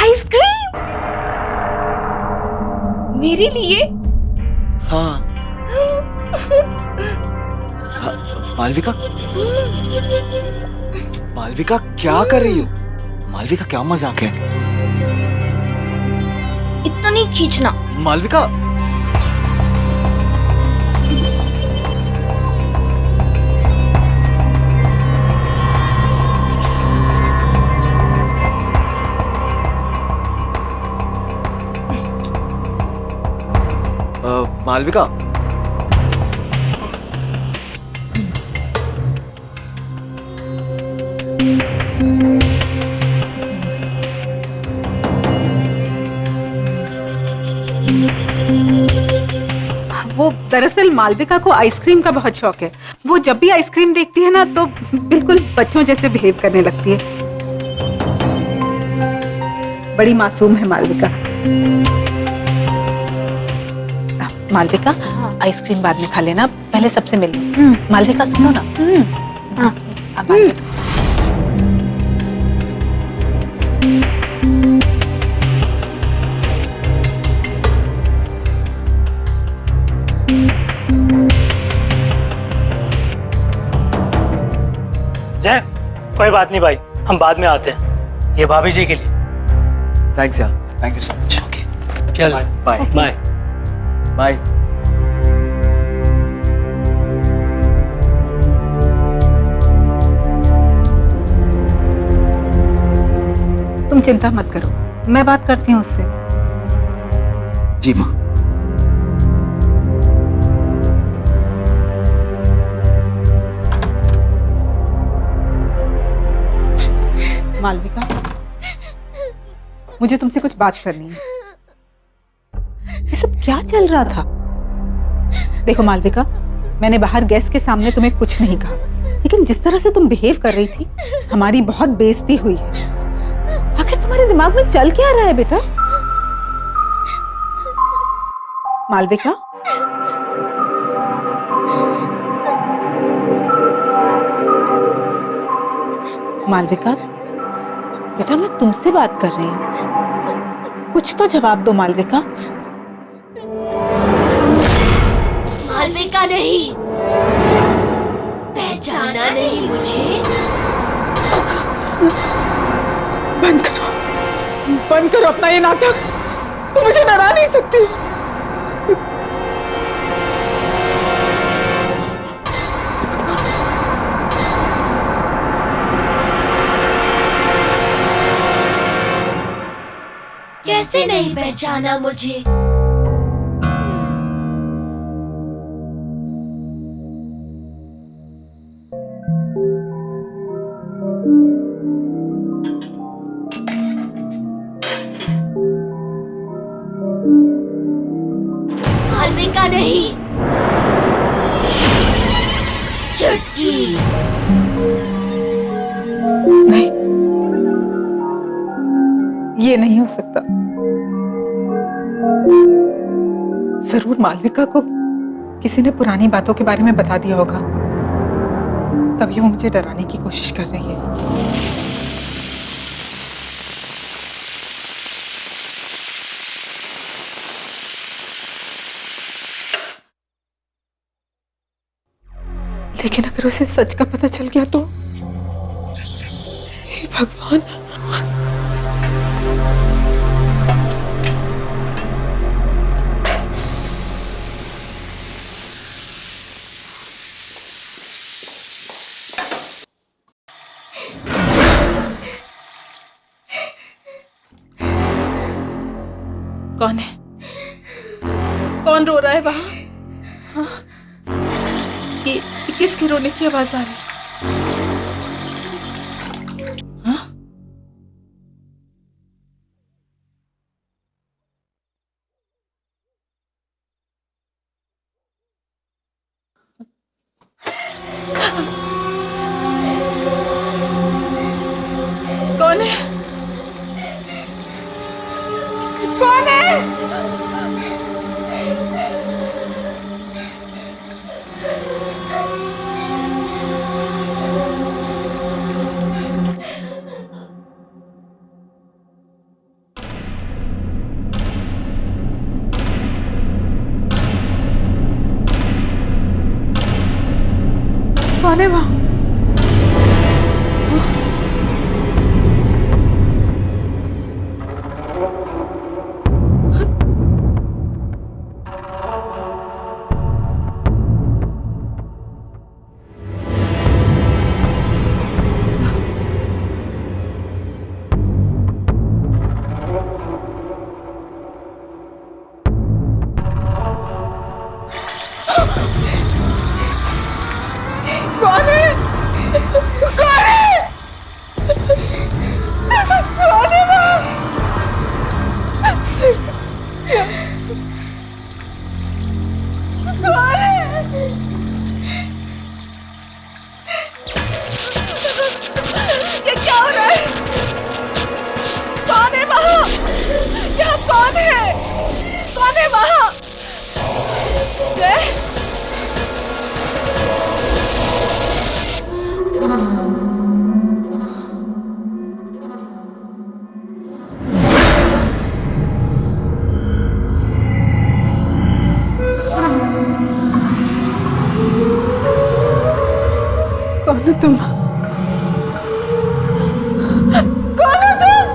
आइसक्रीम मेरे लिए? हाँ। मालविका, मालविका क्या कर रही हो? मालविका क्या मजाक है? इतना नहीं खींचना। मालविका मालविका, वो दरअसल मालविका को आइसक्रीम का बहुत शौक है। वो जब भी आइसक्रीम देखती है ना तो बिल्कुल बच्चों जैसे बिहेव करने लगती है। बड़ी मासूम है मालविका। मालविका, आइसक्रीम बाद में खा लेना, पहले सबसे मिल लो। मालविका सुनो ना। अब मालविका। जय, कोई बात नहीं भाई, हम बाद में आते हैं, ये भाभी जी के लिए। थैंक्स यार, थैंक यू सो मच। चल बाय बाय बाय। तुम चिंता मत करो, मैं बात करती हूँ उससे। जी माँ। मालविका, मुझे तुमसे कुछ बात करनी है। ये सब क्या चल रहा था? देखो मालविका, मैंने बाहर गेस्ट के सामने तुम्हें कुछ नहीं कहा, लेकिन जिस तरह से तुम बिहेव कर रही थी, हमारी बहुत बेइज्जती हुई है। आखिर तुम्हारे दिमाग में चल क्या रहा है बेटा? मालविका, मालविका बेटा, मैं तुमसे बात कर रही हूँ, कुछ तो जवाब दो मालविका। मालविका नहीं, पहचाना नहीं मुझे? बंद करो अपना ये नाटक, तुम मुझे डरा नहीं सकती। कैसे नहीं पहचाना मुझे? मालविका नहीं, चुटकी। नहीं, ये नहीं हो सकता। जरूर मालविका को किसी ने पुरानी बातों के बारे में बता दिया होगा, तभी वो मुझे डराने की कोशिश कर रही है। लेकिन अगर उसे सच का पता चल गया तो? हे भगवान। कौन है? कौन रो रहा है वहां? हाँ? ये किसकी रोने की आवाज आ रही है? हाँ? कौन है? कौन है? कौन है वहां? ये क्या हो रहा है? कौन है वहाँ? यहाँ कौन है? कौन है वहाँ? जय? कौन हो तुम? कौन हो तुम?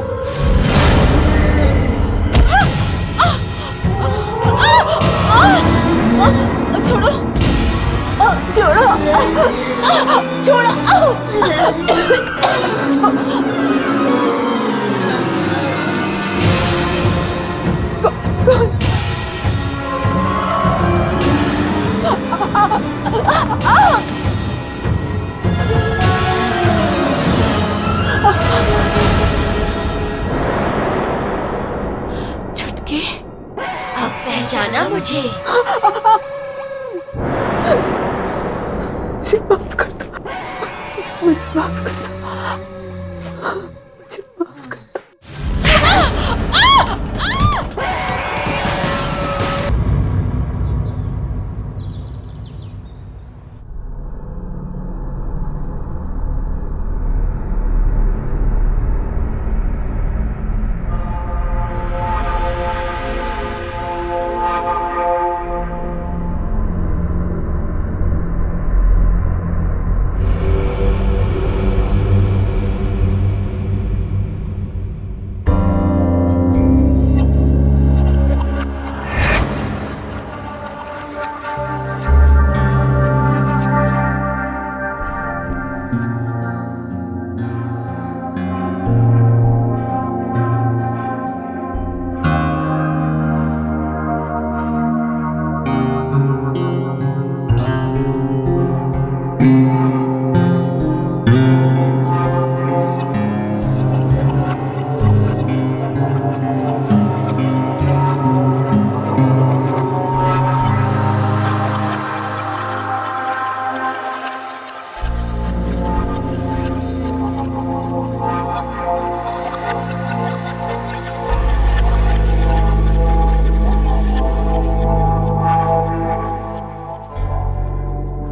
छोड़ो, छोड़ो, छुटकी, अब पहचाना मुझे? मुझे माफ कर दो, मुझे माफ कर दो, मुझे माफ कर दो।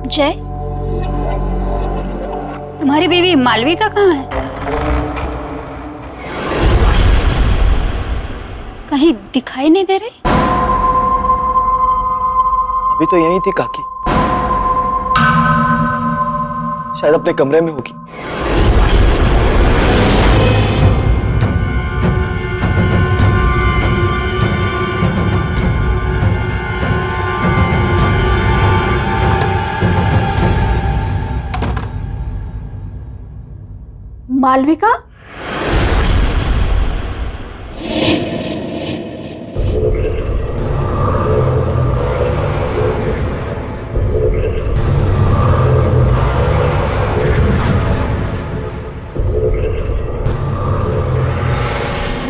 जय, तुम्हारी बीवी मालविका कहाँ है? कहीं दिखाई नहीं दे रही? अभी तो यहीं थी काकी, शायद अपने कमरे में होगी। मालविका?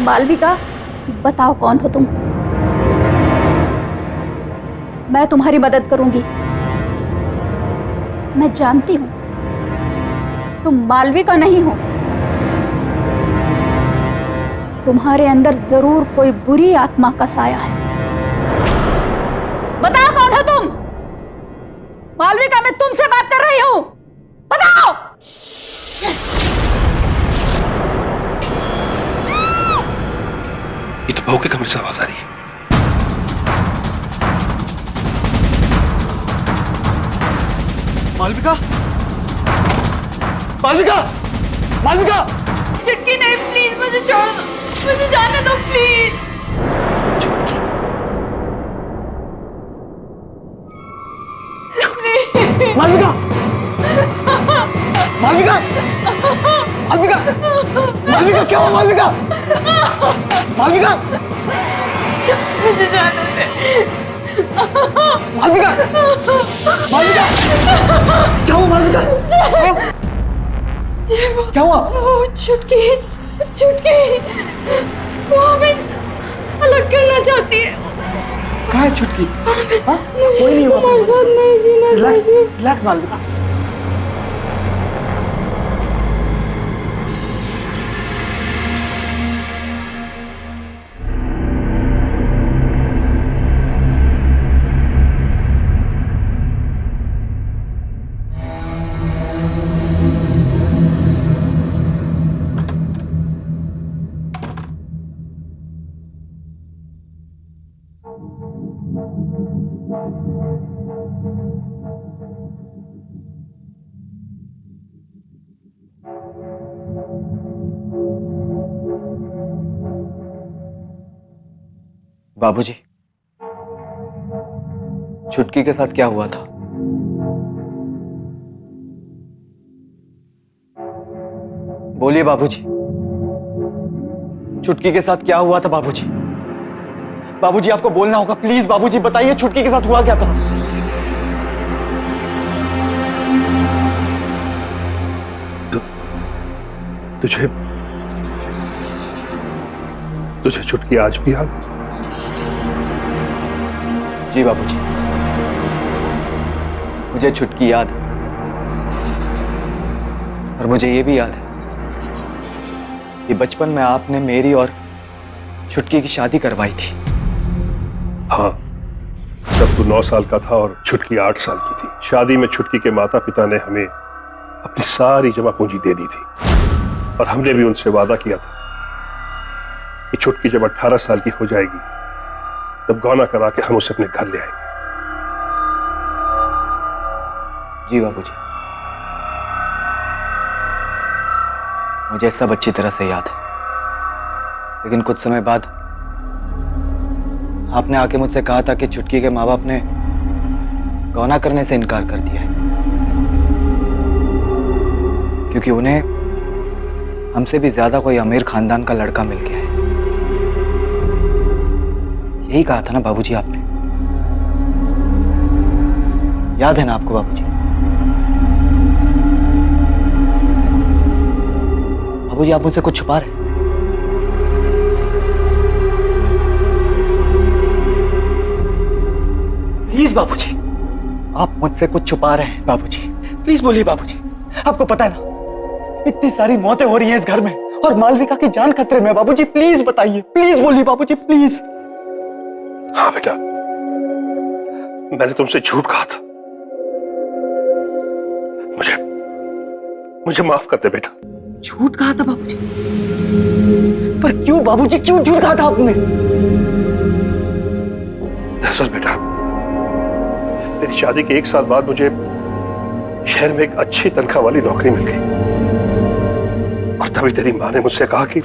मालविका, बताओ कौन हो तुम? मैं तुम्हारी मदद करूंगी। मैं जानती हूं तुम मालविका नहीं हो। तुम्हारे अंदर जरूर कोई बुरी आत्मा का साया है। बताओ कौन हो तुम? मालविका, मैं तुमसे बात कर रही हूं, बताओ। ये तो बहू के कमरे से आवाज आ रही है। मालविका, मालविका, मालविका! चुटकी नहीं, प्लीज मुझे छोड़ दो, मुझे जाने दो प्लीज। मालविका, मालविका, मालविका, मालविका, क्या हुआ मालविका? मालविका, मुझे जाने दे। मालविका, मालविका, क्या हुआ मालविका? क्या हुआ? चुटकी, चुटकी, वो हमें अलग करना चाहती है। कहाँ है चुटकी? मुझे तुम्हारे साथ नहीं जीना रिलैक्स मालविका। बाबूजी, छुटकी के साथ क्या हुआ था? बोलिए बाबूजी, छुटकी के साथ क्या हुआ था बाबूजी? बाबूजी आपको बोलना होगा, प्लीज बाबूजी बताइए छुटकी के साथ हुआ क्या था? तुझे छुटकी आज भी याद? जी बाबूजी, मुझे छुटकी याद है। और मुझे यह भी याद है कि बचपन में आपने मेरी और छुटकी की शादी करवाई थी। हाँ, तब तू 9 साल का था और छुटकी 8 साल की थी। शादी में छुटकी के माता पिता ने हमें अपनी सारी जमा पूंजी दे दी थी और हमने भी उनसे वादा किया था कि छुटकी जब 18 साल की हो जाएगी तब गौना करा के हम उसे अपने घर ले आएंगे। जी बाबूजी, मुझे सब अच्छी तरह से याद है। लेकिन कुछ समय बाद आपने आके मुझसे कहा था कि छुटकी के माँ बाप ने गौना करने से इनकार कर दिया है क्योंकि उन्हें हमसे भी ज्यादा कोई अमीर खानदान का लड़का मिल गया है। यही कहा था ना बाबूजी आपने? याद है ना आपको बाबूजी? बाबूजी आप मुझसे कुछ छुपा रहे हैं? प्लीज बाबूजी, आप मुझसे कुछ छुपा रहे हैं बाबूजी। प्लीज बोलिए बाबूजी। आपको पता है ना इतनी सारी मौतें हो रही हैं इस घर में और मालविका की जान खतरे में। बाबूजी प्लीज बताइए, प्लीज बोलिए बाबूजी, प्लीज। हाँ बेटा, मैंने तुमसे झूठ कहा था। मुझे माफ कर दे बेटा। झूठ कहा था बाबूजी? पर क्यों बाबूजी, क्यों झूठ कहा था आपने? दरअसल बेटा, तेरी शादी के 1 साल बाद मुझे शहर में एक अच्छी तनख्वाह वाली नौकरी मिल गई और तभी तेरी माँ ने मुझसे कहा कि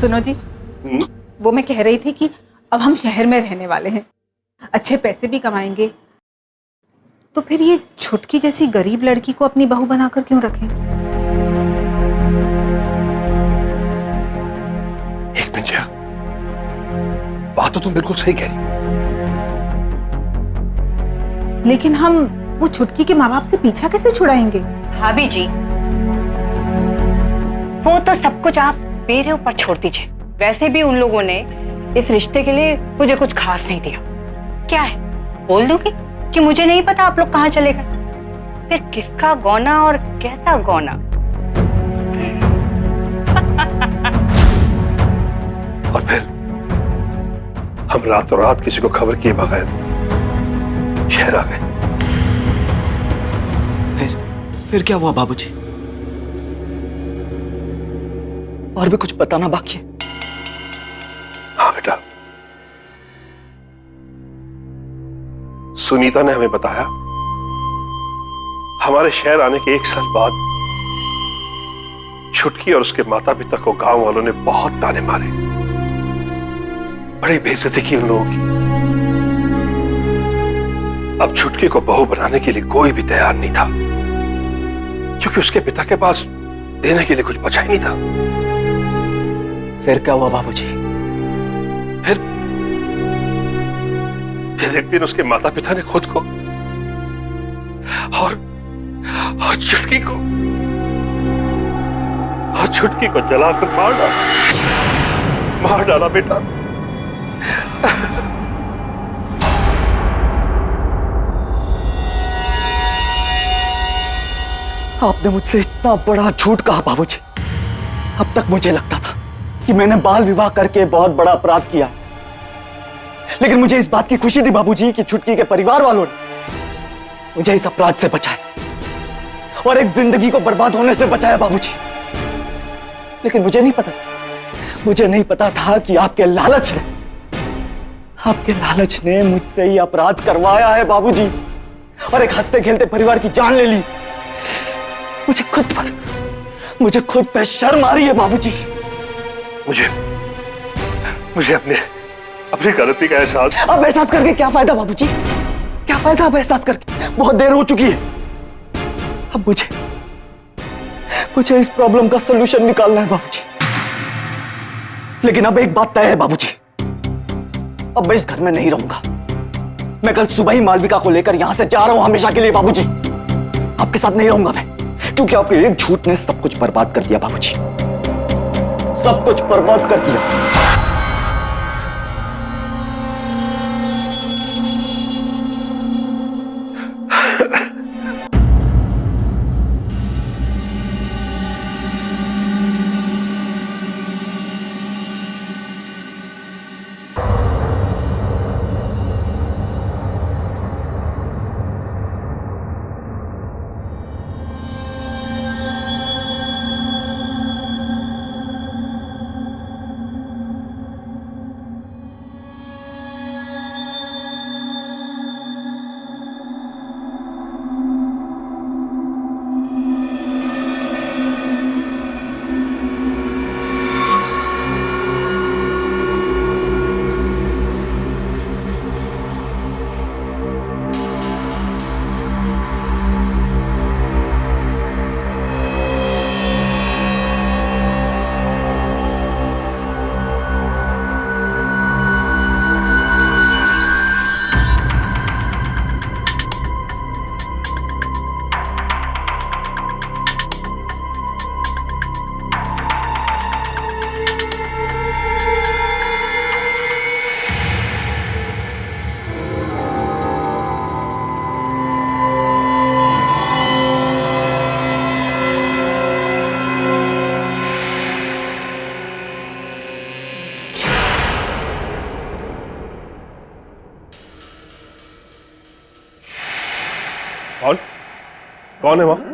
सुनो जी, वो मैं कह रही थी कि अब हम शहर में रहने वाले हैं, अच्छे पैसे भी कमाएंगे, तो फिर ये छुटकी जैसी गरीब लड़की को अपनी बहू बनाकर क्यों रखें? एक मिनट, बात तो तुम बिल्कुल सही कह रही हो, लेकिन हम वो छुटकी के माँ बाप से पीछा कैसे छुड़ाएंगे? भाभी जी, वो तो सब कुछ आप मेरे ऊपर छोड़ दीजिए। वैसे भी उन लोगों ने इस रिश्ते के लिए मुझे कुछ खास नहीं दिया। क्या है, बोल दूंगी कि मुझे नहीं पता आप लोग कहाँ चले गए। फिर किसका गौना और कैसा गौना? और फिर हम रातों रात किसी को खबर किए बगैर शहर आ गए। फिर क्या हुआ बाबूजी? और भी कुछ बताना बाकी है? हाँ बेटा, सुनीता ने हमें बताया हमारे शहर आने के 1 साल बाद छुटकी और उसके माता पिता को गांव वालों ने बहुत ताने मारे, बड़ी बेइज्जती की उन लोगों की। अब छुटकी को बहू बनाने के लिए कोई भी तैयार नहीं था क्योंकि उसके पिता के पास देने के लिए कुछ बचा ही नहीं था। फिर क्या हुआ बाबूजी? फिर एक दिन उसके माता पिता ने खुद को और छुटकी को जलाकर मार डाला बेटा। आपने मुझसे इतना बड़ा झूठ कहा बाबूजी। अब तक मुझे लगता था कि मैंने बाल विवाह करके बहुत बड़ा अपराध किया, लेकिन मुझे इस बात की खुशी थी बाबूजी कि छुटकी के परिवार वालों ने मुझे इस अपराध से बचाया और एक जिंदगी को बर्बाद होने से बचाया बाबूजी। लेकिन मुझे नहीं पता था कि आपके लालच ने मुझसे ये अपराध करवाया है बाबूजी, और एक हंसते खेलते परिवार की जान ले ली। मुझे खुद पे शर्म आ रही है बाबूजी। मुझे अपनी गलती का एहसास। अब एहसास करके क्या फायदा बाबूजी? क्या फायदा अब एहसास करके? बहुत देर हो चुकी है। अब मुझे इस प्रॉब्लम का सलूशन निकालना है बाबूजी। लेकिन अब एक बात तय है बाबूजी, अब मैं इस घर में नहीं रहूंगा। मैं कल सुबह ही मालविका को लेकर यहां से जा रहा हूं हमेशा के लिए बाबूजी। आपके साथ नहीं रहूंगा मैं, क्योंकि आपके एक झूठ ने सब कुछ बर्बाद कर दिया बाबूजी, सब कुछ बर्बाद कर दिया। कौन है वहां?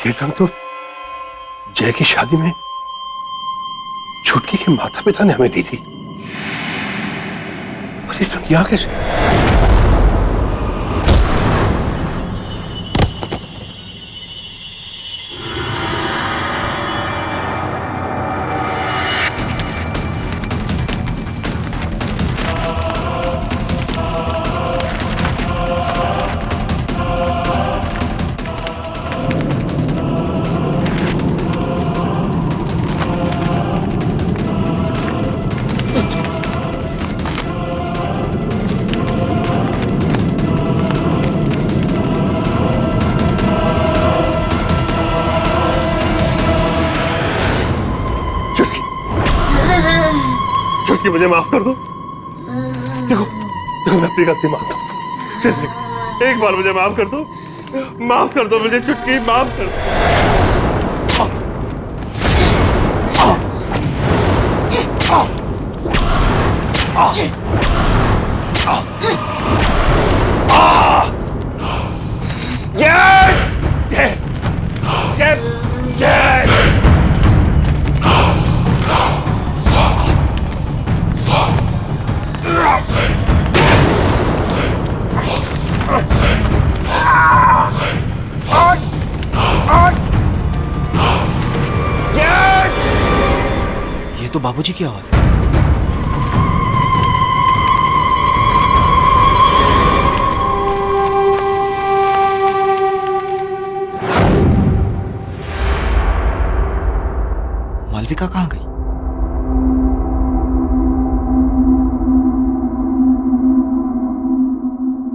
ये रंग तो जय की शादी में छुटकी के माता पिता ने हमें दी थी, और ये रंग यहां कैसे? कि मुझे माफ कर दो। देखो मैं अपनी गलती मानता हूँ, सिर्फ एक बार मुझे माफ कर दो, माफ कर दो मुझे चुटकी, माफ कर दो। बाबूजी की आवाज है। मालविका कहाँ गई?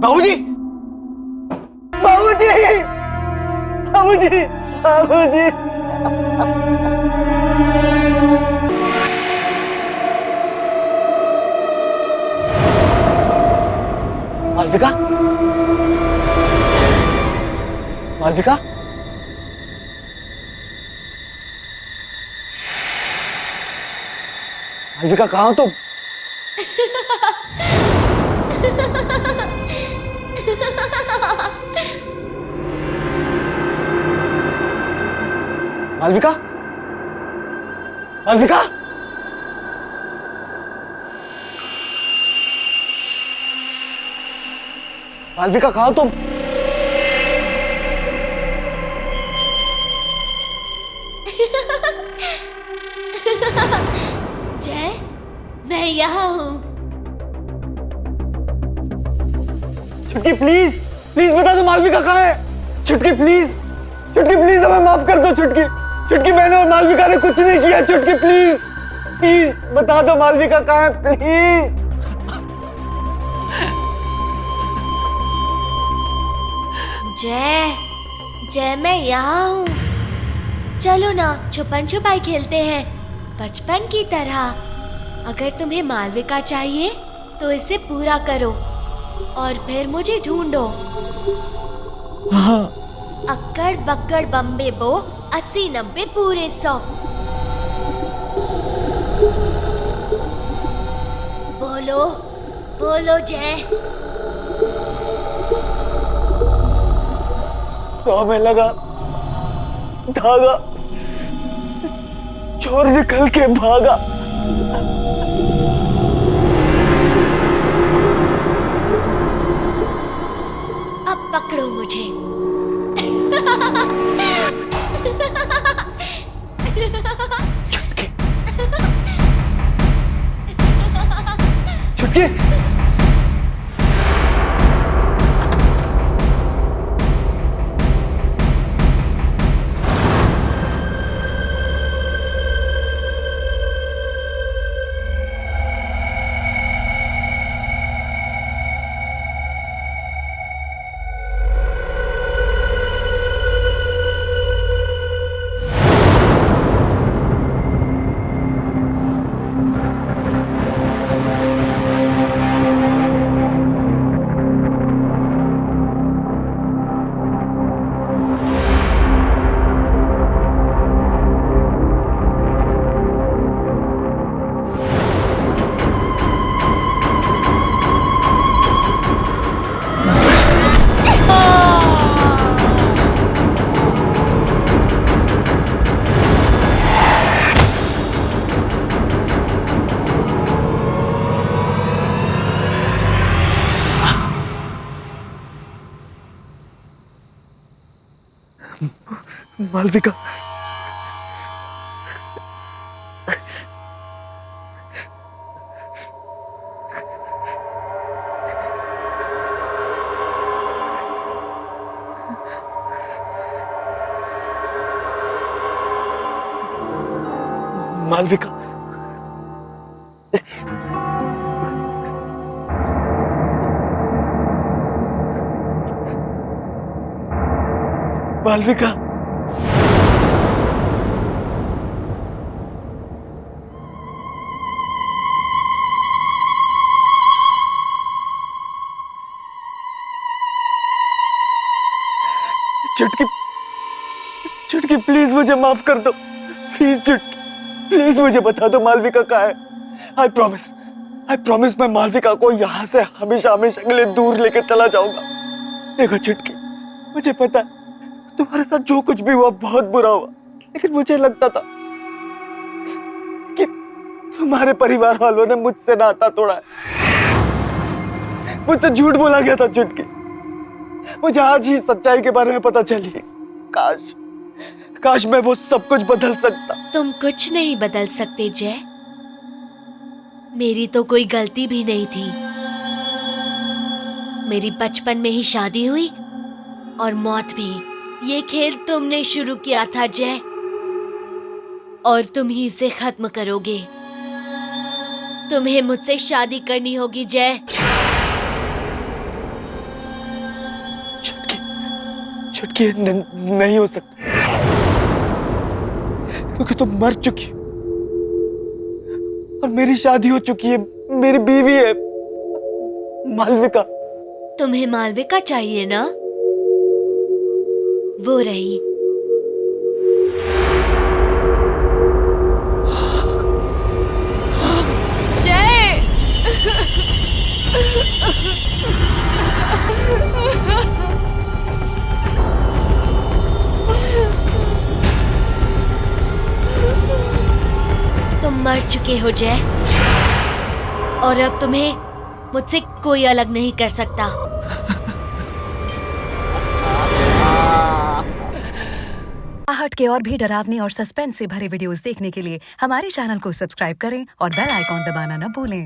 बाबूजी! बाबूजी! बाबूजी! बाबूजी! मालविका? मालविका? मालविका कहाँ हो तुम? मालविका? मालविका? मालविका कहाँ हो तुम? जय, मैं यहाँ हूँ। छुटकी प्लीज, प्लीज बता दो मालविका कहाँ है। छुटकी प्लीज, छुटकी प्लीज हमें माफ कर दो। छुटकी, छुटकी मैंने और मालविका ने कुछ नहीं किया। छुटकी प्लीज, प्लीज बता दो मालविका कहाँ है प्लीज। जय, जय मैं यहाँ हूँ। चलो ना छुपन छुपाई खेलते हैं बचपन की तरह। अगर तुम्हें मालविका चाहिए तो इसे पूरा करो और फिर मुझे ढूंढो। हाँ। अक्कड़ बक्कड़ बम्बे बो 80-90 पूरे 100। बोलो बोलो जय। 100 में लगा धागा, चोर निकल के भागा। अब पकड़ो मुझे। छुटकी, छुटकी। मालविका, मालविका, मालविका। चुटकी, चुटकी प्लीज मुझे माफ कर दो। प्लीज चुटकी, प्लीज मुझे बता दो मालविका कहाँ है। आई प्रॉमिस मैं मालविका को यहाँ से हमेशा हमेशा के लिए दूर लेकर चला जाऊंगा। देखो चुटकी, मुझे पता है तुम्हारे साथ जो कुछ भी हुआ बहुत बुरा हुआ, लेकिन मुझे लगता था कि तुम्हारे परिवार वालों ने मुझसे नाता तोड़ा है, मुझसे झूठ बोला गया था चुटकी। मुझे आज ही सच्चाई के बारे में पता चली। काश मैं वो सब कुछ बदल सकता। तुम कुछ नहीं बदल सकते जय। मेरी तो कोई गलती भी नहीं थी। मेरी बचपन में ही शादी हुई और मौत भी। ये खेल तुमने शुरू किया था जय, और तुम ही इसे खत्म करोगे। तुम्हें मुझसे शादी करनी होगी जय। छुटकी नहीं हो सकता, क्योंकि तुम मर चुकी हो और मेरी शादी हो चुकी है, मेरी बीवी है मालविका। तुम्हें मालविका चाहिए ना? वो रही। जय तुम मर चुके हो जय, और अब तुम्हें मुझसे कोई अलग नहीं कर सकता। आहट के और भी डरावने और सस्पेंस से भरे वीडियोस देखने के लिए हमारे चैनल को सब्सक्राइब करें और बेल आइकॉन दबाना न भूलें।